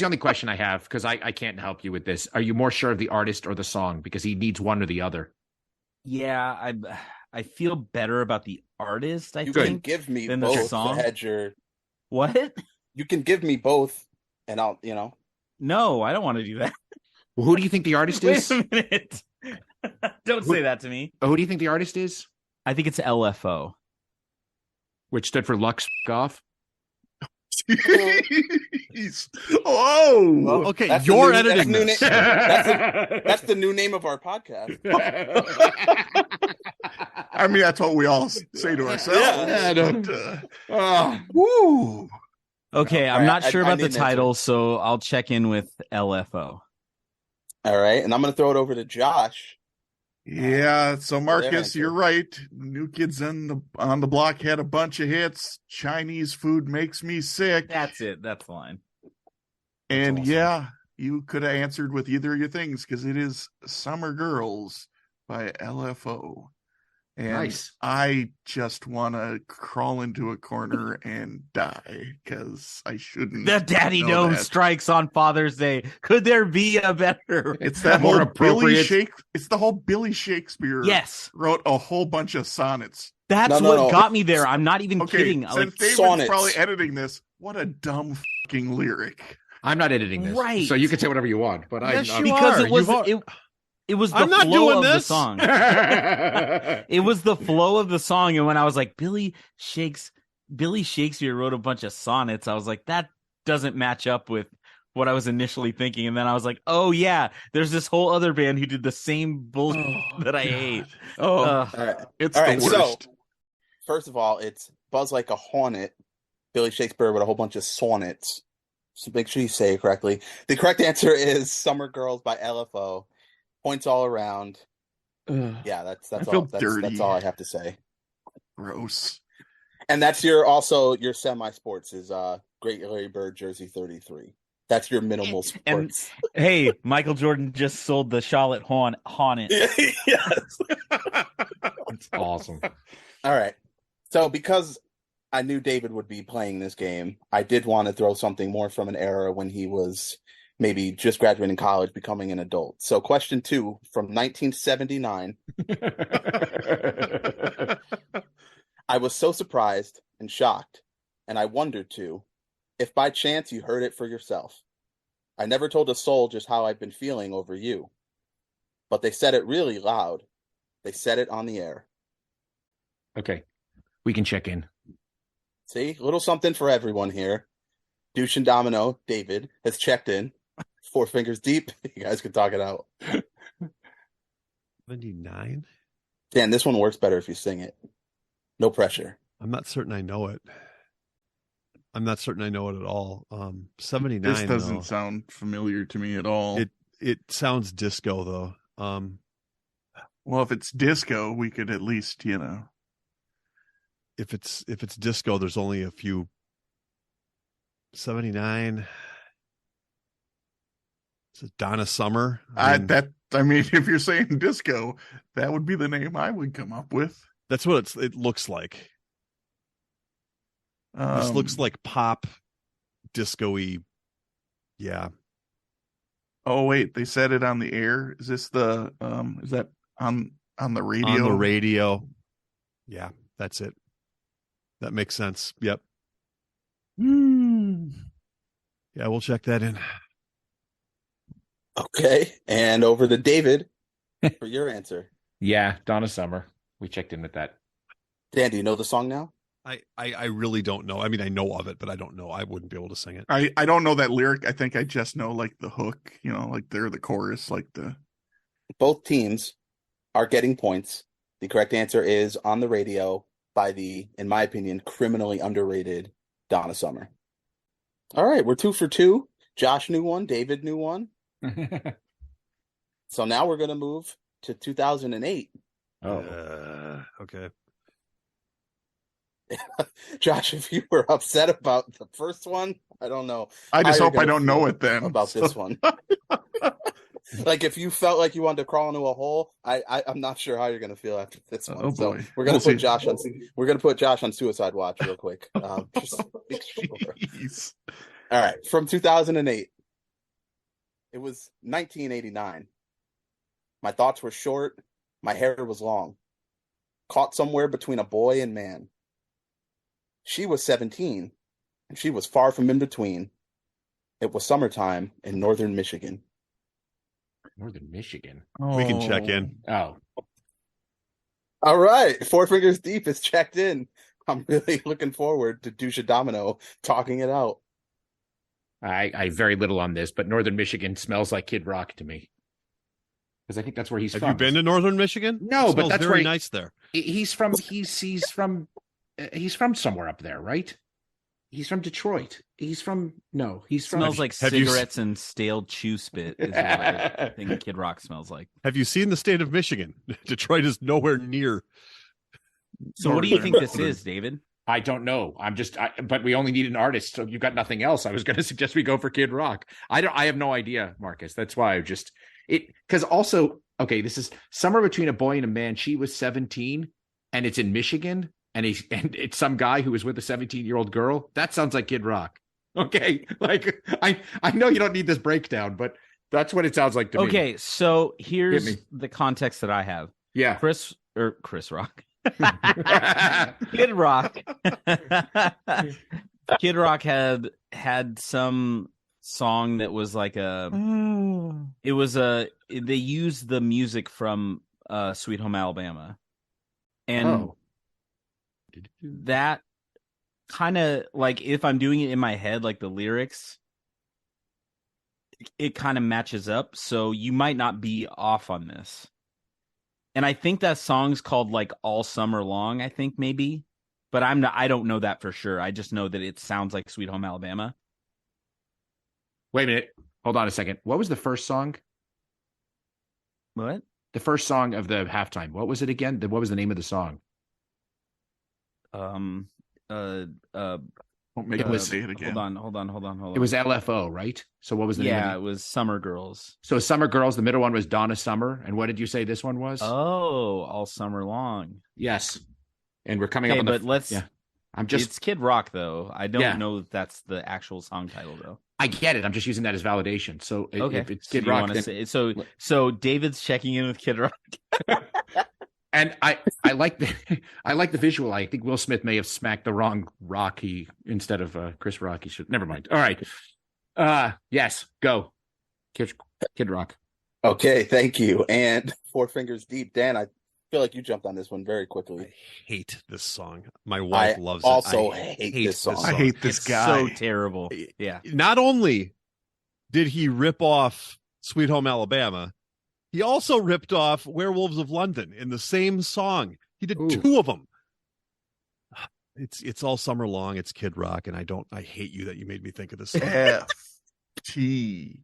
only question I have, because I can't help you with this. Are you more sure of the artist or the song? Because he needs one or the other. Yeah, I feel better about the artist. You can give me both. The song. What? You can give me both, and I'll. No, I don't want to do that. Well, who do you think the artist is? Wait a minute. Don't say that to me. Who do you think the artist is? I think it's LFO, which stood for Lux Off. Oh, well, okay. You're editing this. That's the new name of our podcast. I mean, that's what we all say to ourselves. Woo. Okay, I'm not sure about the title, so I'll check in with LFO. All right, and I'm going to throw it over to Josh. Yeah, so Marcus, you're right. New Kids on the Block had a bunch of hits. Chinese food makes me sick. That's it. That's fine. And awesome. Yeah, you could have answered with either of your things, because it is Summer Girls by LFO. And nice. I just want to crawl into a corner and die, because I shouldn't. The Daddy Dome strikes on Father's Day. Could there be a better? It's that whole It's the whole Billy Shakespeare. Yes, wrote a whole bunch of sonnets. That's what got me there. I'm not even kidding. Since David's probably editing this, what a dumb fucking lyric. I'm not editing this, right? So you can say whatever you want, but yes, it was the flow of the song. It was the flow of the song, and when I was like, Billy Shakespeare wrote a bunch of sonnets, I was like, that doesn't match up with what I was initially thinking. And then I was like, oh yeah, there's this whole other band who did the same bullshit that I hate. All right. It's the worst. So, first of all, it's Buzz Like a Hornet. Billy Shakespeare with a whole bunch of sonnets. So make sure you say it correctly. The correct answer is Summer Girls by LFO. Points all around. Yeah, that's all. That's all I have to say. Gross. And that's your semi-sports is Great Larry Bird jersey 33. That's your minimal And sports. hey, Michael Jordan just sold the Charlotte Hornet. Yes. It's awesome. All right. So because I knew David would be playing this game, I did want to throw something more from an era when he was maybe just graduating college, becoming an adult. So question 2 from 1979. I was so surprised and shocked, and I wondered too, if by chance you heard it for yourself. I never told a soul just how I've been feeling over you. But they said it really loud. They said it on the air. Okay. We can check in. See, a little something for everyone here. Douche and Domino, David, has checked in. 4 fingers deep. You guys can talk it out. 79? Dan, this one works better if you sing it. No pressure. I'm not certain I know it. I'm not certain I know it at all. 79. This doesn't though. sound familiar to me at all. It sounds disco though. Well, if it's disco, we could at least, If it's disco, there's only a few. 79. Is it Donna Summer? If you're saying disco, that would be the name I would come up with. That's what it looks like. This looks like pop, disco-y. Yeah. Oh wait, they said it on the air. Is this the is that on the radio? On the radio. Yeah, that's it. That makes sense. Yep. Yeah, we'll check that in. Okay. And over to David for your answer. Yeah, Donna Summer. We checked in with that. Dan, do you know the song now? I really don't know. I mean, I know of it, but I don't know. I wouldn't be able to sing it. I don't know that lyric. I think I just know like the hook, like they're the chorus, like the. Both teams are getting points. The correct answer is On the Radio by the, in my opinion, criminally underrated Donna Summer. All right, we're 2 for 2. Josh knew one. David knew one. So now we're going to move to 2008. Okay. Josh, if you were upset about the first one, I don't know. I just hope I don't know it then. About this one. Like if you felt like you wanted to crawl into a hole, I'm not sure how you're going to feel after this one. Oh boy. So we're going to put Josh on suicide watch real quick. Just to make sure. All right, from 2008. It was 1989. My thoughts were short. My hair was long. Caught somewhere between a boy and man. She was 17, and she was far from in between. It was summertime in northern Michigan. Northern Michigan. We can check in. Oh. All right. 4 fingers deep is checked in. I'm really looking forward to Douche Domino talking it out. I very little on this, but Northern Michigan smells like Kid Rock to me. Because I think that's where he's Have from. you been to Northern Michigan? No, it but that's very where nice there. He's from somewhere up there, right? He's from Detroit. Smells like cigarettes and stale chew spit is what I think Kid Rock smells like. Have you seen the state of Michigan? Detroit is nowhere near. So what do you think this is, David? I don't know. But we only need an artist, so you've got nothing else. I was going to suggest we go for Kid Rock. I have no idea, Marcus. That's why because also, okay, this is somewhere between a boy and a man. She was 17 and it's in Michigan and it's some guy who was with a 17-year-old girl. That sounds like Kid Rock. Okay. Like I know you don't need this breakdown, but that's what it sounds like to me. Okay. So here's the context that I have. Yeah. Chris Rock. Kid Rock. Kid Rock had some song that was like they used the music from Sweet Home Alabama. And that kind of like, if I'm doing it in my head, like the lyrics, it kind of matches up. So you might not be off on this. And I think that song's called like All Summer Long, I think maybe. But I don't know that for sure. I just know that it sounds like Sweet Home Alabama. Wait a minute. Hold on a second. What was the first song? What? The first song of the halftime. What was it again? What was the name of the song? Don't make me say it again. Hold on. It was LFO, right? So what was the name? Yeah, it was Summer Girls. So Summer Girls, the middle one was Donna Summer. And what did you say this one was? Oh, All Summer Long. Yes. And we're coming up on It's Kid Rock, though. I don't know if that's the actual song title, though. I get it. I'm just using that as validation. So if it's Kid Rock, so David's checking in with Kid Rock. And I like the visual. I think Will Smith may have smacked the wrong Rocky instead of Chris Rock. He should. Never mind. All right. Yes. Go. Kid Rock. Okay. Thank you. And Four Fingers Deep, Dan. I feel like you jumped on this one very quickly. I hate this song. My wife loves also it. I hate this song. I hate this guy. So terrible. Yeah. Not only did he rip off Sweet Home Alabama, he also ripped off Werewolves of London in the same song. He did two of them. It's All Summer Long. It's Kid Rock, and I hate you that you made me think of this song. FTG.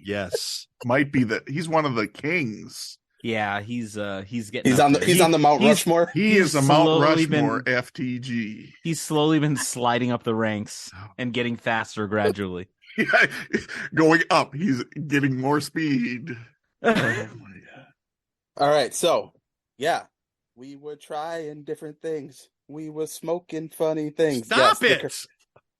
Yes, might be he's one of the kings. Yeah, he's on the Mount Rushmore. He is a Mount Rushmore FTG. He's slowly been sliding up the ranks and getting faster gradually. Yeah, going up. He's getting more speed. Oh my God. All right, so yeah, we were trying different things. We were smoking funny things. Stop it!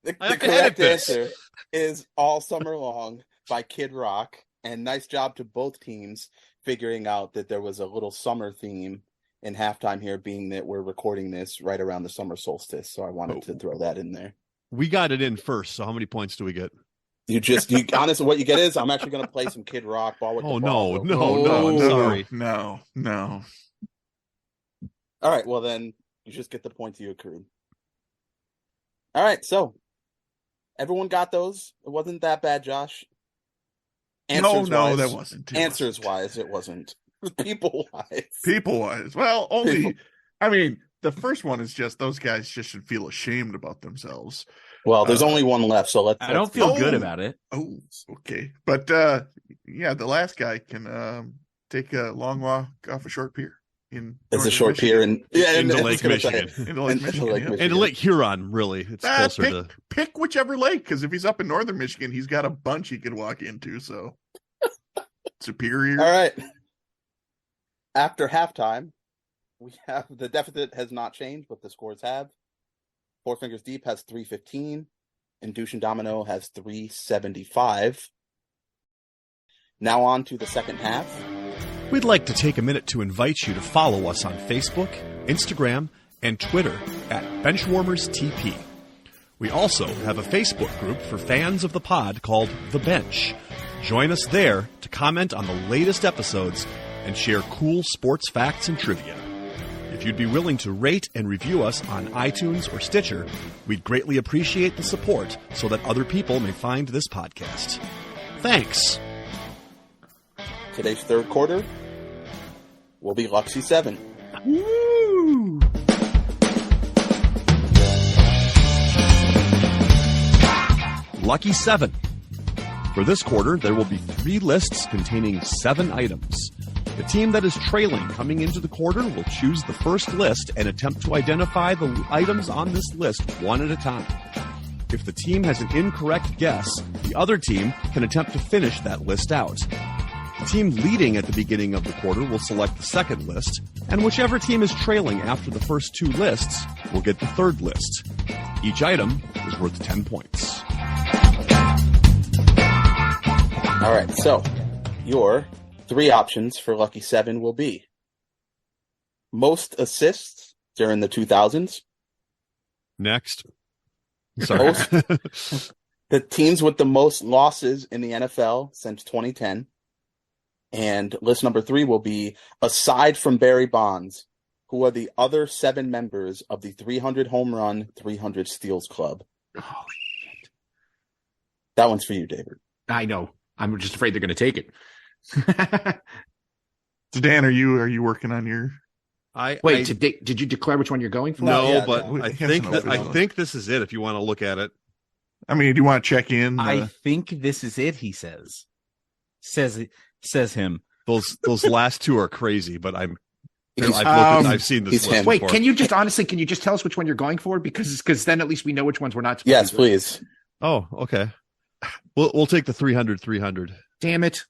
The correct answer is All Summer Long by Kid Rock, and nice job to both teams figuring out that there was a little summer theme in halftime here, being that we're recording this right around the summer solstice. So I wanted to throw that in there. We got it in first. So how many points do we get? Honestly, what you get is I'm actually going to play some Kid Rock. Ball with the ball. No, sorry. No. All right, well then you just get the points you accrued. All right, so everyone got those. It wasn't that bad, Josh. No, that wasn't. Answers-wise, it wasn't. People-wise. People-wise. Well, only... I mean, the first one is just those guys just should feel ashamed about themselves. Well, there's only one left, so let's... I don't feel good about it. Oh, okay. But, yeah, the last guy can take a long walk off a short pier. It's a short pier into Lake Michigan. Into Lake Michigan. And Lake Huron, really. It's closer to... Pick whichever lake, because if he's up in northern Michigan, he's got a bunch he can walk into, so... Superior. All right. After halftime, we have the deficit has not changed, but the scores have. Four Fingers Deep has 315, and Douche and Domino has 375. Now on to the second half. We'd like to take a minute to invite you to follow us on Facebook, Instagram, and Twitter at BenchwarmersTP. We also have a Facebook group for fans of the pod called The Bench. Join us there to comment on the latest episodes and share cool sports facts and trivia. If you'd be willing to rate and review us on iTunes or Stitcher, we'd greatly appreciate the support so that other people may find this podcast. Thanks. Today's third quarter will be Luxy 7. Woo! Lucky 7. For this quarter, there will be 3 lists containing 7 items. The team that is trailing coming into the quarter will choose the first list and attempt to identify the items on this list one at a time. If the team has an incorrect guess, the other team can attempt to finish that list out. The team leading at the beginning of the quarter will select the second list, and whichever team is trailing after the first 2 lists will get the third list. Each item is worth 10 points. All right, so your 3 options for Lucky 7 will be most assists during the 2000s. Next. Sorry. The teams with the most losses in the NFL since 2010. And list number 3 will be, aside from Barry Bonds, who are the other 7 members of the 300 home run, 300 steals club. Oh, shit. That one's for you, David. I know. I'm just afraid they're going to take it. So Dan, are you working on your? Did you declare which one you're going for? I think this is it. If you want to look at it, I mean, do you want to check in? I think this is it. He says him. Those last 2 are crazy, but I'm I've seen this he's list him. Wait, before. can you just tell us which one you're going for? Because then at least we know which ones we're not. Yes, please. Oh, okay. We'll take the 300. Damn it.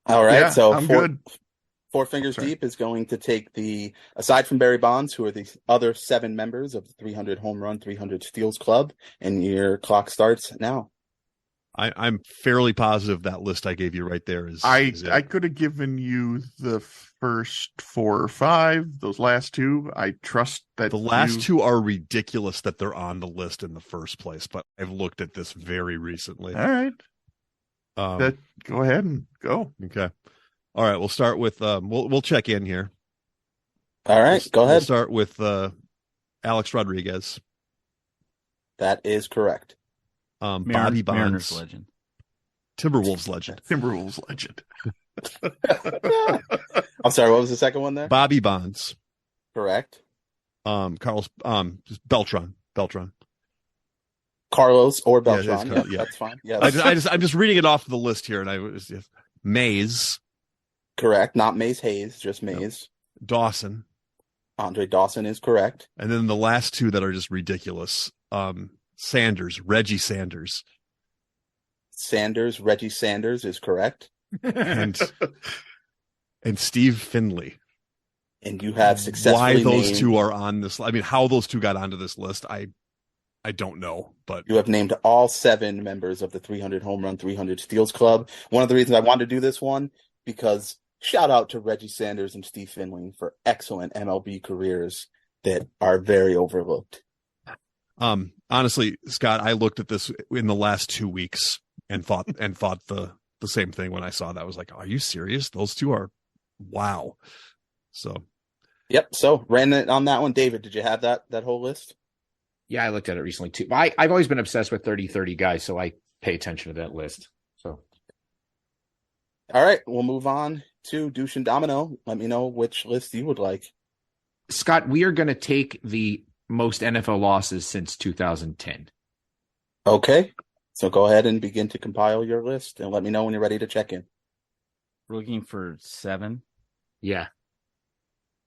All right, Yeah, so I'm good. Four Fingers Sorry. Deep is going to take aside from Barry Bonds, who are the other 7 members of the 300 Home Run, 300 Steals Club, and your clock starts now. I'm fairly positive that list I gave you right there is. I is it. could have given you the first 4 or 5. Those last 2, I trust that The last 2 are ridiculous that they're on the list in the first place, but I've looked at this very recently. All right, go ahead and go. Okay. All right, we'll start with we'll check in here. All right, go We'll ahead. start with Alex Rodriguez, That is correct. Bobby Bonds, Mariners legend. Timberwolves legend, Timberwolves legend. I'm sorry, what was the second one there? Bobby Bonds, Correct. Carlos Beltran. Carlos or Yeah, it is Beltran. Carlos, yeah. That's fine. Yes. I'm just reading it off the list here, and I was Mays, Correct. Not Mays Hayes, just Mays. Dawson, Andre Dawson is correct. and then the last 2 that are just ridiculous. Sanders, Reggie Sanders, Reggie Sanders is correct. and Steve Finley. And you have successfully Why those named, 2 are on this? I mean, how those 2 got onto this list, I don't know, but you have named all 7 members of the 300 Home Run, 300 Steals Club. One of the reasons I wanted to do this one, because shout out to Reggie Sanders and Steve Finley for excellent MLB careers that are very overlooked. honestly, Scott, I looked at this in the last 2 weeks and thought the same thing when I saw that. I was like, are you serious? Those 2 are wow. So Yep. So ran it on that one. David, did you have that whole list? Yeah, I looked at it recently too. I've always been obsessed with 30-30 guys, so I pay attention to that list. So, All right, we'll move on to Douche and Domino. Let me know which list you would like. Scott, we are going to take the most NFL losses since 2010. Okay. So go ahead and begin to compile your list and let me know when you're ready to check in. We're looking for 7. Yeah.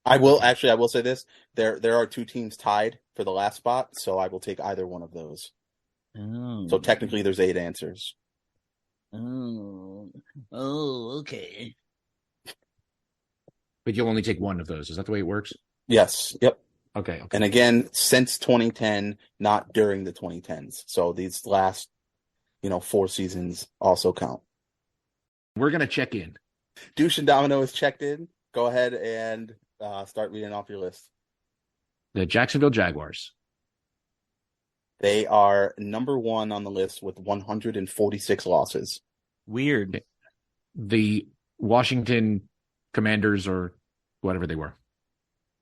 I will say this. There are 2 teams tied for the last spot, so I will take either one of those. Oh. So technically there's 8 answers. Oh, okay. But you'll only take one of those. Is that the way it works? Yes. Yep. Okay. And again, since 2010, not during the 2010s. So these last, 4 seasons also count. We're going to check in. Douche and Domino is checked in. Go ahead and start reading off your list. The Jacksonville Jaguars. They are number 1 on the list with 146 losses. Weird. The Washington Commanders, or whatever they were.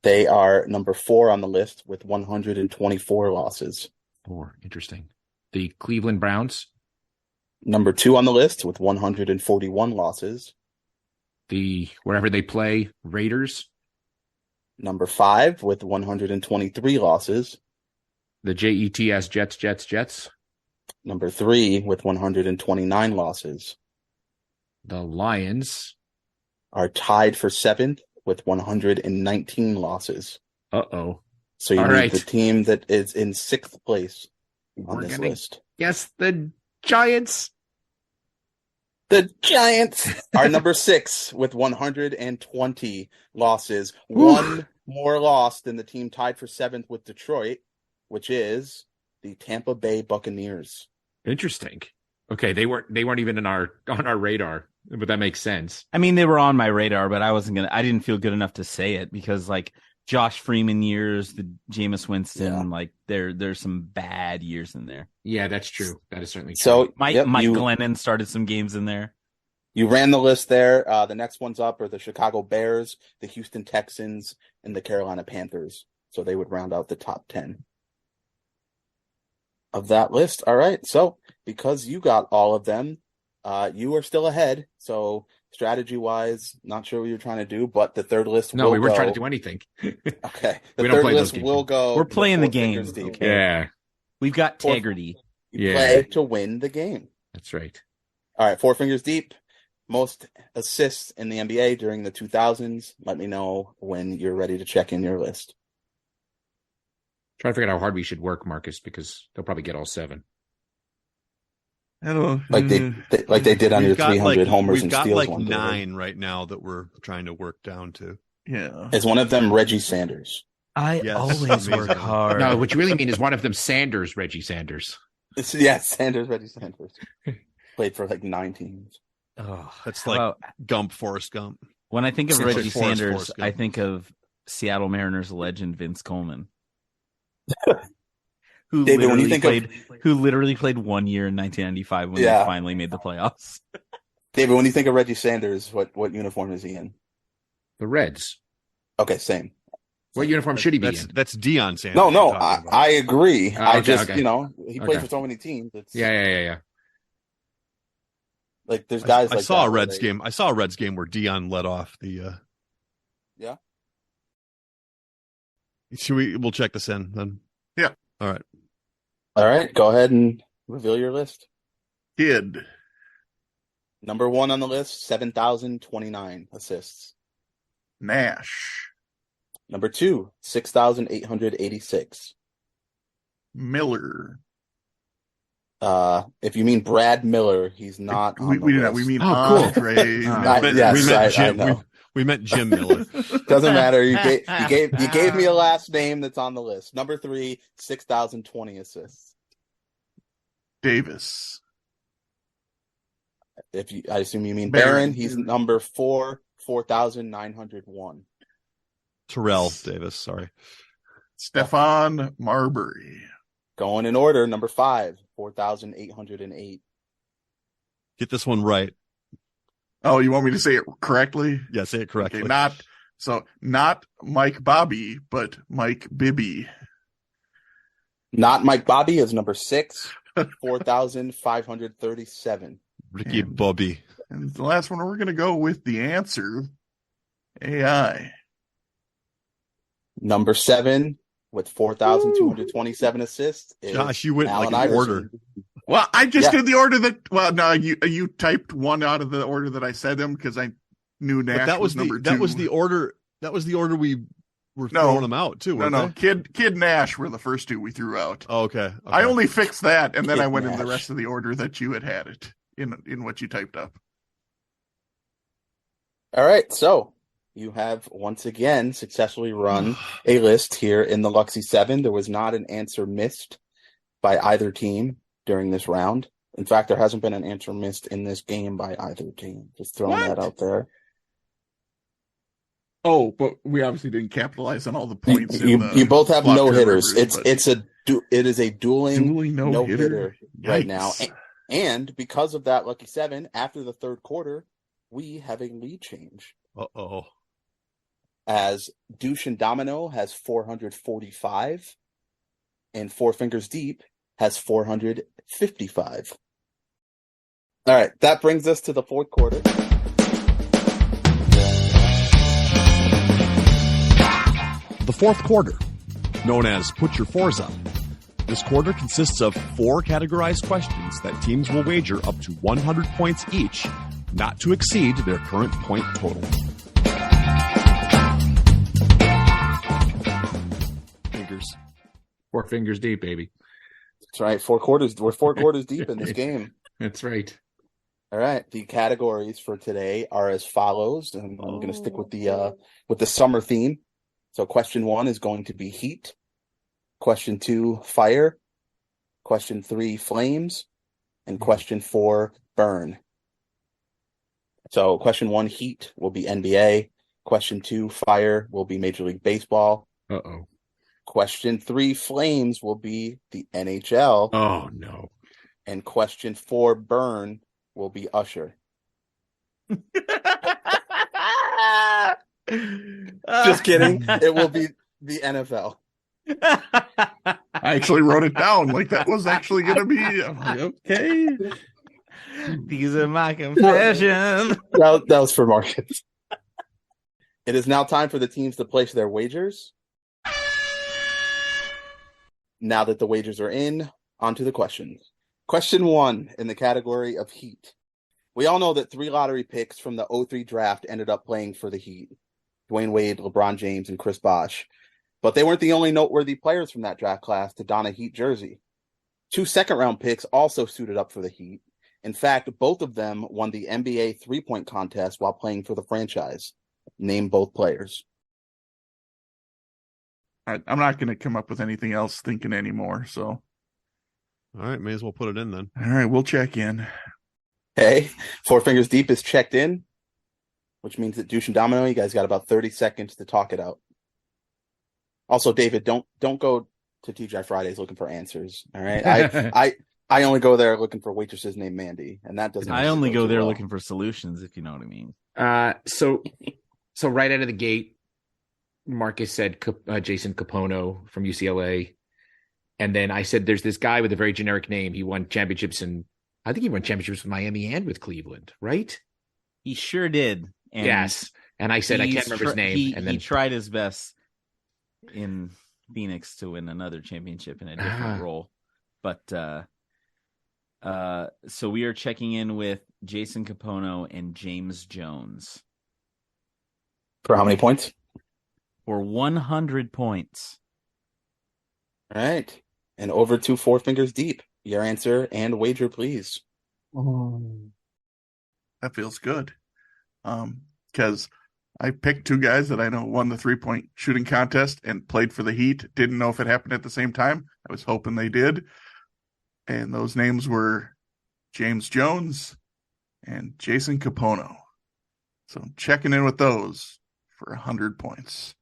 They are number 4 on the list with 124 losses. 4. Interesting. The Cleveland Browns. Number 2 on the list with 141 losses. The wherever they play, Raiders. Number 5 with 123 losses. The Jets, Jets. Number 3 with 129 losses. The Lions. Are tied for 7th with 119 losses. Uh-oh. So you All need right. the team that is in 6th place on We're this gonna list. guess the Giants. The Giants are number 6 with 120 losses. Whew. One more loss than the team tied for 7th with Detroit, which is the Tampa Bay Buccaneers. Interesting. Okay, they weren't even on our radar, but that makes sense. I mean, they were on my radar, but I didn't feel good enough to say it because Josh Freeman years, the Jameis Winston, there's some bad years in there. Yeah, that's true. That is certainly true. So Mike Glennon started some games in there. You ran the list there. The next ones up are the Chicago Bears, the Houston Texans, and the Carolina Panthers. So they would round out the top 10 of that list. All right. So because you got all of them, you are still ahead. So strategy-wise, not sure what you're trying to do, but the third list will go. No, we weren't trying to do anything. Okay. The We don't third play those list games. will go. We're playing the Four game. Fingers Deep. Yeah, We've got Four- integrity. You Yeah. play to win the game. that's right. All right. 4 Fingers Deep. most assists in the NBA during the 2000s. Let me know when you're ready to check in your list. Trying to figure out how hard we should work, Marcus, because they'll probably get all 7. Hello. Like they did on your 300 homers and steals. We've got like one day. 9 right now that we're trying to work down to. Yeah. Is one of them Reggie Sanders? I Yes. always work Amazing. hard. No, what you really mean is one of them Sanders, Reggie Sanders. Reggie Sanders. Played for like 9 teams. Oh, That's how like about- Gump, Forrest Gump. when I think of Forrest Reggie Gump. Sanders, I think of Seattle Mariners legend Vince Coleman. Who David, when you literally think played who literally played 1 year in 1995 when they Yeah. finally made the playoffs. David, when you think of Reggie Sanders, what uniform is he in? The Reds. Okay, same. What uniform should he be in? That's Deion Sanders. No, you're talking about. I agree. Oh, I okay, just, okay. he played Okay. for so many teams. It's, Yeah. Like there's guys I like saw that a where Reds game. I saw a Reds game where Deion led off the. Yeah. We'll check this in then. Yeah. All right. All right, go ahead and reveal your list. Kid. Number 1 on the list, 7,029 assists. Nash. Number 2, 6,886. Miller. If you mean Brad Miller, he's not on We the do list. not. We mean Oh, cool. Andre. I know. We meant Jim Miller. Doesn't matter. You gave me a last name that's on the list. Number 3, 6,020 assists. Davis. I assume you mean Barron. Barron. He's number 4, 4,901. Terrell Davis. Sorry. Stefan Marbury. Going in order, number 5, 4,808. Get this one right. Oh, you want me to say it correctly? Yeah, say it correctly. Okay, not Mike Bobby, but Mike Bibby. Not Mike Bobby is number 6, 4,537. Ricky And- Bobby. And the last one, we're going to go with the answer, AI. Number 7 with 4,227 assists is Josh, you went Allen like in Iverson. order. Well, I just Yeah. did the order that. Well, no, you typed one out of the order that I said them because I knew Nash But that was number 2. that was the order. That was the order we were throwing them out too. No, weren't they? Kid Nash were the first 2 we threw out. Oh, okay. I only fixed that, and then Kid I went in the Nash. rest of the order that you had it in what you typed up. All right, so you have once again successfully run a list here in the Luxy 7. There was not an answer missed by either team during this round. In fact, there hasn't been an answer missed in this game by either team. Just throwing that out there. Oh, but we obviously didn't capitalize on all the points. You both have flop no turnovers, hitters. but It is a dueling dueling no no-hitter hitter right now. Yikes. And because of that Lucky 7, after the third quarter, we have a lead change. Uh-oh. As Douche and Domino has 445 and Four Fingers Deep has 455. All right, that brings us to the fourth quarter. The fourth quarter, known as Put Your Fours Up. This quarter consists of 4 categorized questions that teams will wager up to 100 points each, not to exceed their current point total. Fingers. 4 fingers deep, baby. That's right, 4 quarters. We're 4 quarters deep in this game. That's right. All right, the categories for today are as follows, and I'm going to stick with the summer theme. So question 1 is going to be heat. Question 2, fire. Question 3, flames. And question 4, burn. So question 1, heat, will be NBA. Question 2, fire, will be Major League Baseball. Uh-oh. Question 3, flames, will be the NHL. Oh, no. And question 4, burn, will be Usher. Just kidding. It will be the NFL. I actually wrote it down like that was actually going to be I'm like, okay. These are my confessions. That was for Markkus. It is now time for the teams to place their wagers. Now that the wagers are in, on to the questions. Question 1 in the category of heat We all know that 3 lottery picks from the 2003 draft ended up playing for the Heat. Dwayne Wade, LeBron James, and Chris Bosh. But they weren't the only noteworthy players from that draft class to don a Heat jersey. 2 second-round picks also suited up for the Heat. In fact, both of them won the NBA three-point contest while playing for the franchise. Name both players. I'm not going to come up with anything else thinking anymore, so. All right, may as well put it in then. All right, we'll check in. Hey, Four Fingers Deep is checked in, which means that Douche and Domino, you guys got about 30 seconds to talk it out. Also, David, don't go to TGI Fridays looking for answers. All right, I only go there looking for waitresses named Mandy, and that doesn't. I only go there well. looking for solutions, if you know what I mean. So right out of the gate, Marcus said Jason Capono from UCLA, and then I said there's this guy with a very generic name. He won championships, and I think he won championships with Miami and with Cleveland, right? He sure did. And yes, and I said I can't remember his name. And then he tried his best in Phoenix to win another championship in a different role. But so we are checking in with Jason Capono and James Jones. For how many points? For 100 points. All right. And over to Four Fingers Deep. Your answer and wager, please. That feels good. Because I picked 2 guys that I know won the 3-point shooting contest and played for the Heat. Didn't know if it happened at the same time. I was hoping they did. And those names were James Jones and Jason Capono. So I'm checking in with those for 100 points.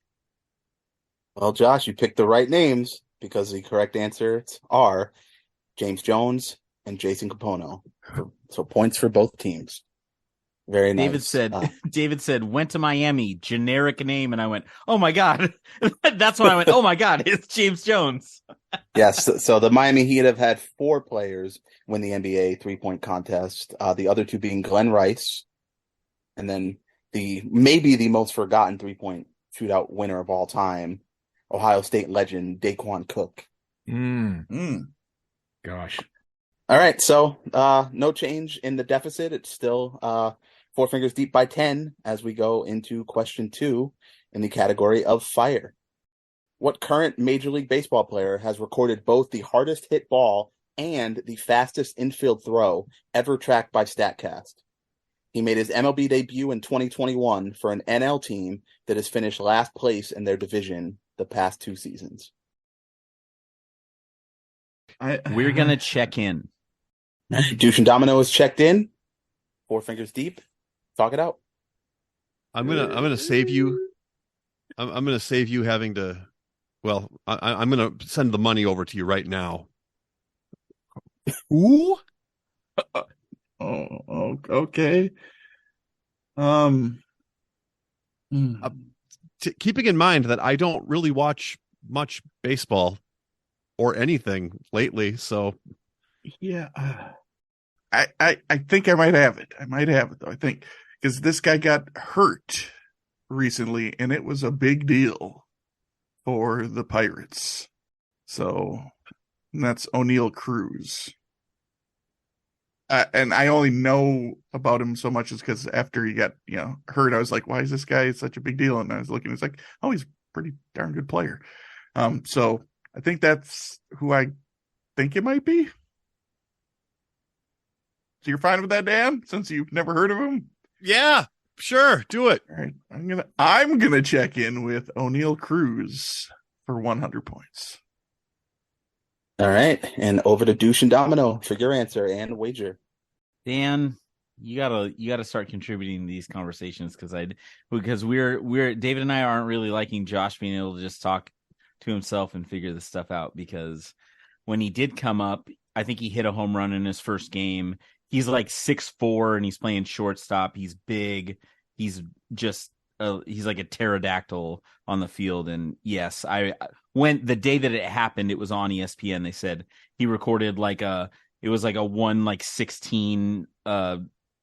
Well, Josh, you picked the right names because the correct answers are James Jones and Jason Capono. So points for both teams. Very nice. David said, went to Miami, generic name. And I went, oh my God. That's when I went, oh my God, it's James Jones. Yes. So the Miami Heat have had 4 players win the NBA three-point contest. The other 2 being Glenn Rice. And then maybe the most forgotten three-point shootout winner of all time, Ohio State legend Daquan Cook. Gosh. All right. So no change in the deficit. It's still Four Fingers Deep by 10 as we go into question 2 in the category of fire. What current Major League Baseball player has recorded both the hardest hit ball and the fastest infield throw ever tracked by StatCast? He made his MLB debut in 2021 for an NL team that has finished last place in their division the past 2 seasons. We're going to check in. Douche and Domino is checked in. Four Fingers Deep. Talk it out. I'm gonna save you. I'm gonna save you having to. Well, I'm gonna send the money over to you right now. Ooh. Oh, okay. Keeping in mind that I don't really watch much baseball or anything lately, so yeah, I think I might have it. I might have it though. I think because this guy got hurt recently, and it was a big deal for the Pirates. So that's O'Neal Cruz. And I only know about him so much is because after he got hurt, I was like, why is this guy such a big deal? And I was looking, it's like, oh, he's a pretty darn good player. So I think that's who I think it might be. So you're fine with that, Dan, since you've never heard of him? Yeah, sure, do it. All right, I'm gonna check in with O'Neal Cruz for 100 points. All right, and over to Douche and Domino for your answer and wager. Dan, you gotta start contributing to these conversations because we're David and I aren't really liking Josh being able to just talk to himself and figure this stuff out, because when he did come up, I think he hit a home run in his first game. He's like 6'4" and he's playing shortstop. He's big. He's just he's like a pterodactyl on the field. And yes, when the day that it happened, it was on ESPN. They said he recorded it was like a 1/16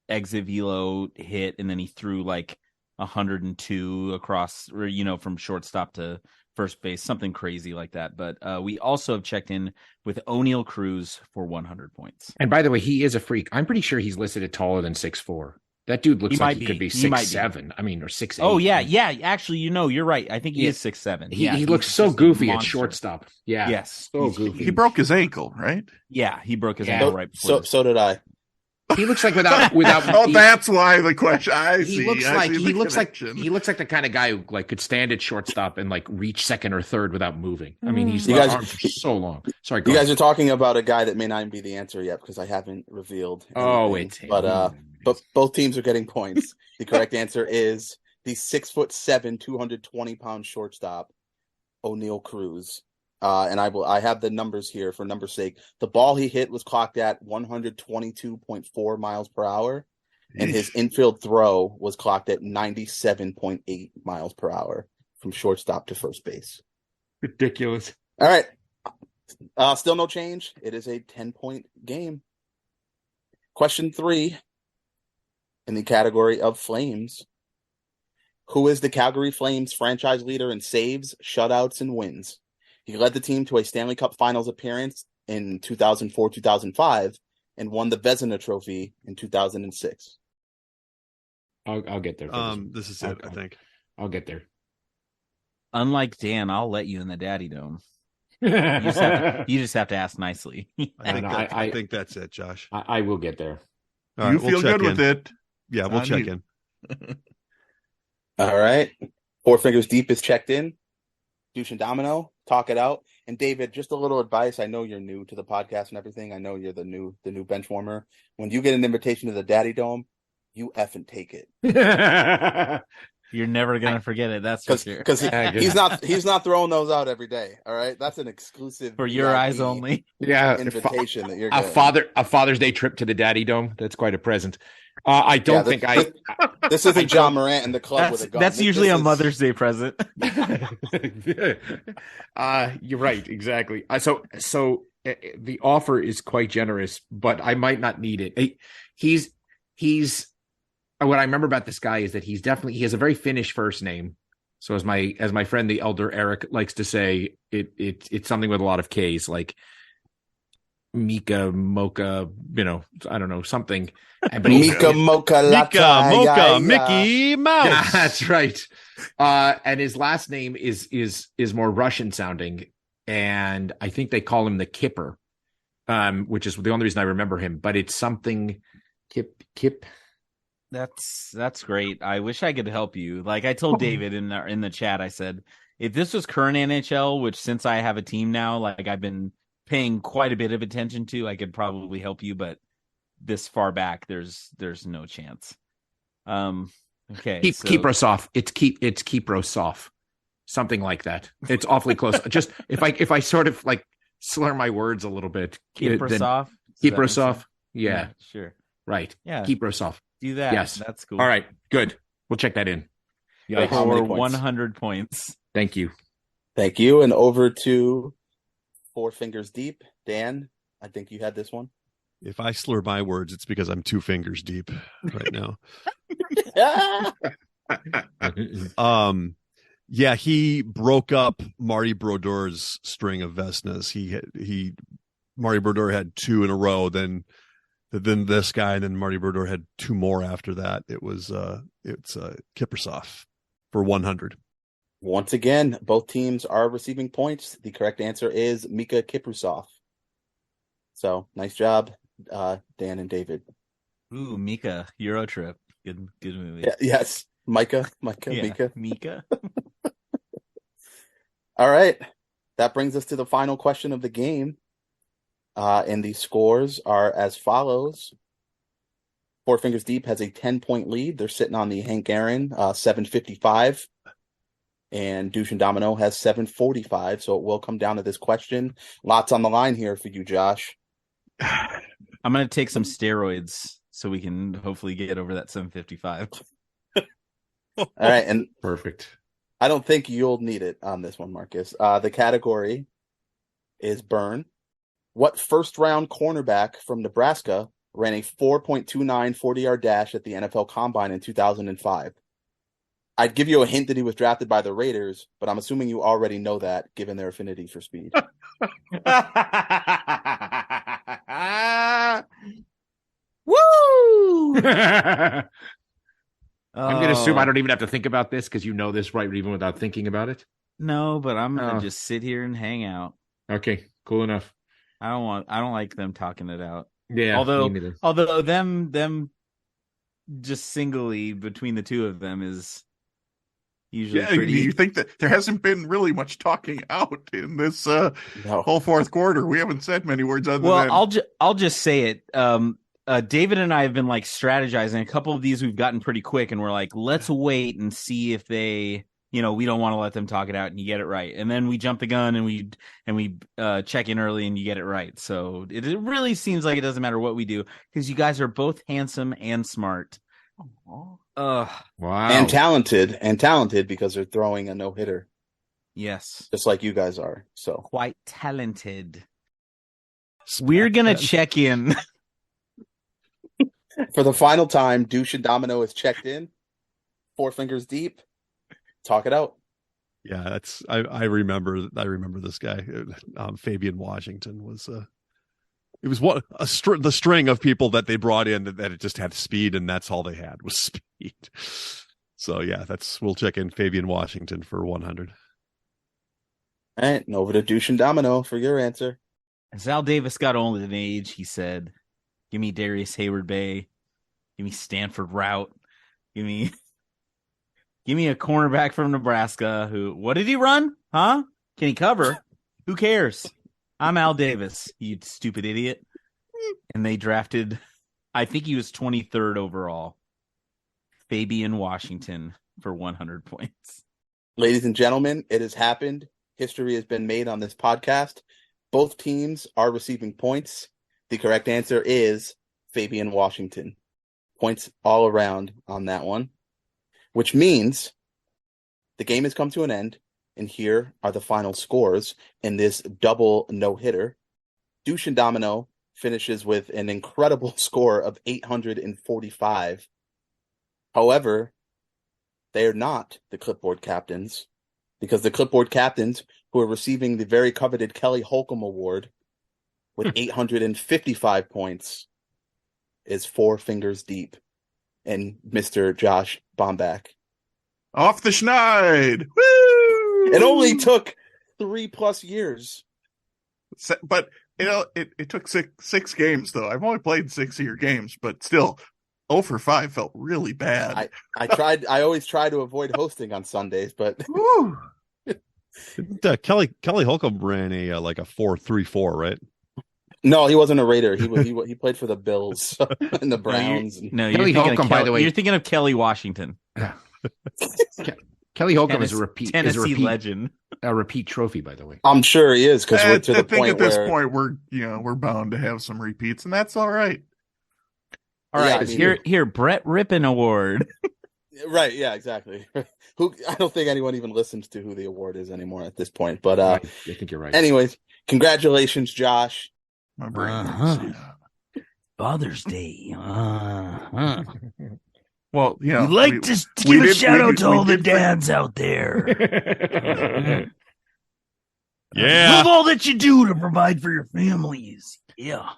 exit velo hit, and then he threw like 102 across, or from shortstop to first base, something crazy like that. But we also have checked in with O'Neal Cruz for 100 points. And by the way, he is a freak. I'm pretty sure he's listed at taller than 6'4". That dude looks like he could be 6'7". I mean, or 6'8". Oh yeah. Actually, you're right. I think he is 6'7". He looks so goofy at shortstop. Yeah. Yes. So goofy. He broke his ankle, right? Yeah, he broke his ankle right before. So did I. He looks like without. Oh, that's why the question. He looks like the kind of guy who like could stand at shortstop and like reach second or third without moving. I mean, his arms are so long. Sorry, you guys are talking about a guy that may not even be the answer yet because I haven't revealed. Anything. But both teams are getting points. The correct answer is the 6'7", 220-pound shortstop, O'Neal Cruz. And I have the numbers here for number's sake. The ball he hit was clocked at 122.4 miles per hour, and his infield throw was clocked at 97.8 miles per hour from shortstop to first base. Ridiculous. All right. Still no change. It is a 10-point game. Question 3 in the category of Flames. Who is the Calgary Flames franchise leader in saves, shutouts, and wins? He led the team to a Stanley Cup Finals appearance in 2004-2005 and won the Vezina Trophy in 2006. I'll get there. This is it, I think. I'll get there. Unlike Dan, I'll let you in the Daddy Dome. You just have to ask nicely. I think that's it, Josh. I will get there. All right, you feel good with it. Yeah, we'll check in. All right. Four Fingers Deep is checked in. Douche and Domino, talk it out. And David, just a little advice. I know you're new to the podcast and everything. I know you're the new bench warmer. When you get an invitation to the Daddy Dome, you effing take it. You're never gonna forget it. That's for sure. Because he's not throwing those out every day. All right, that's an exclusive for your eyes only. Yeah, invitation that you're getting. A Father's Day trip to the Daddy Dome. That's quite a present. I don't think this isn't John Morant in the club with a gun. That's usually a Mother's Day present. You're right, exactly. So the offer is quite generous, but I might not need it. He's what I remember about this guy is that he has a very Finnish first name. So as my friend the elder Eric likes to say, it's something with a lot of K's, like Mika, Mocha, I don't know, something. Mika, Mocha, Mocha, Mickey Mouse. Yeah, that's right. And his last name is more Russian sounding, and I think they call him the Kipper, which is the only reason I remember him. But it's something Kip. That's great. I wish I could help you. Like I told David in the chat, I said, if this was current NHL, which since I have a team now, like I've been paying quite a bit of attention to, I could probably help you, but this far back, there's no chance. Okay. Kiprasov. It's Kiprasov. Something like that. It's awfully close. Just if I sort of like slur my words a little bit. Kiprasov? Kiprasov. Yeah. Sure. Right. Yeah. Kiprasov. Do that. Yes. That's cool. All right. Good. We'll check that in. Yeah. For 100 points. Thank you. Thank you. And over to Four Fingers Deep. Dan, I think you had this one. If I slur my words, it's because I'm 2 fingers deep right now. Yeah, he broke up Marty Brodeur's string of Vezinas. Marty Brodeur had 2 in a row, then this guy, and then Marty Brodeur had 2 more after that. It's Kiprasov for 100. Once again, both teams are receiving points. The correct answer is Mika Kiprasov. So nice job, Dan and David. Ooh, Mika, Euro Trip. Good movie. Yeah, yes. Mika. Mika. All right. That brings us to the final question of the game. And the scores are as follows. Four Fingers Deep has a 10-point lead. They're sitting on the Hank Aaron, 755. And Douche and Domino has 745. So it will come down to this question. Lots on the line here for you, Josh. I'm going to take some steroids so we can hopefully get over that 755. All right. And perfect. I don't think you'll need it on this one, Marcus. The category is burn. What first-round cornerback from Nebraska ran a 4.29 40-yard dash at the NFL Combine in 2005? I'd give you a hint that he was drafted by the Raiders, but I'm assuming you already know that given their affinity for speed. Woo! I'm going to assume I don't even have to think about this because you know this, right? Even without thinking about it. No, but I'm going to just sit here and hang out. Okay, cool enough. I don't like them talking it out. Yeah. Although them just singly between the two of them is usually pretty. You think that there hasn't been really much talking out in this whole fourth quarter? We haven't said many words other than. Well, I'll just say it. David and I have been like strategizing. A couple of these we've gotten pretty quick, and we're like, let's wait and see if they, we don't want to let them talk it out, and you get it right. And then we jump the gun and we check in early, and you get it right. So it really seems like it doesn't matter what we do because you guys are both handsome and smart. Wow. And talented because they're throwing a no-hitter. Yes, just like you guys are. So quite talented. We're gonna check in. For the final time, Douche and Domino is checked in. 4 fingers deep. Talk it out. Yeah, that's I remember this guy. Fabian Washington was it was the string of people that they brought in that it just had speed, and that's all they had was speed. So yeah, we'll check in Fabian Washington for 100. All right, and over to Douche and Domino for your answer. As Al Davis got old in age, he said, "Give me Darius Hayward-Bay. Give me Stanford Route. Give me a cornerback from Nebraska who, what did he run? Huh? Can he cover? Who cares? I'm Al Davis, you stupid idiot." And they drafted, I think he was 23rd overall, Fabian Washington for 100 points. Ladies and gentlemen, it has happened. History has been made on this podcast. Both teams are receiving points. The correct answer is Fabian Washington. Points all around on that one, which means the game has come to an end, and here are the final scores in this double no-hitter. Douche and Domino finishes with an incredible score of 845. However, they are not the clipboard captains, because the clipboard captains, who are receiving the very coveted Kelly Holcomb Award with 855 points, is 4 fingers deep, and Mr. Josh Bomback. Off the schneid! Woo! It only took 3+ years. But, it took six games, though. I've only played 6 of your games, but still, 0 for 5 felt really bad. I always try to avoid hosting on Sundays, but... Kelly Holcomb ran a 4.34, right? No, he wasn't a Raider. He played for the Bills and the Browns. No, you're thinking by the way, you're thinking of Kelly Washington. Kelly Holcomb is a repeat legend, a repeat trophy, by the way. I'm sure he is, because we're to the point at this point we're bound to have some repeats, and that's all right. All right, here, Brett Rippon Award. Right, yeah, exactly. I don't think anyone even listens to who the award is anymore at this point. But I think you're right. Anyways, congratulations, Josh. My brain. Father's Day. Well, we'd like to give a shout out to all the dads out there. Yeah. Love all that you do to provide for your families. Yeah.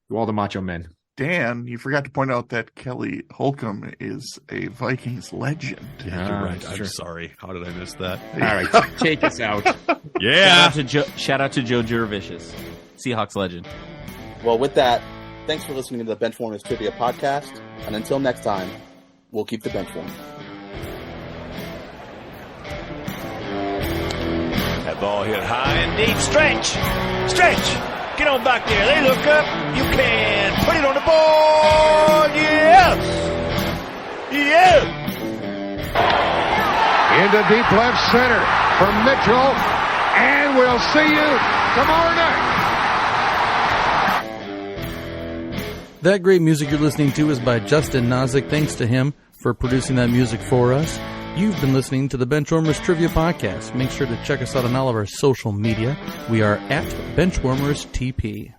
To all the macho men. Dan, you forgot to point out that Kelly Holcomb is a Vikings legend. Yeah, you're right. I'm sorry. How did I miss that? All right, take us out. Yeah. Shout out to Joe Jurevicious, Seahawks legend. Well, with that, thanks for listening to the Benchwarmers Trivia Podcast. And until next time, we'll keep the bench warm. That ball hit high and deep. Stretch! Get on back there. They look up. You can put it on the board. Yes! Into deep left center for Mitchell. And we'll see you tomorrow night. That great music you're listening to is by Justin Nozick. Thanks to him for producing that music for us. You've been listening to the Benchwarmers Trivia Podcast. Make sure to check us out on all of our social media. We are at BenchwarmersTP.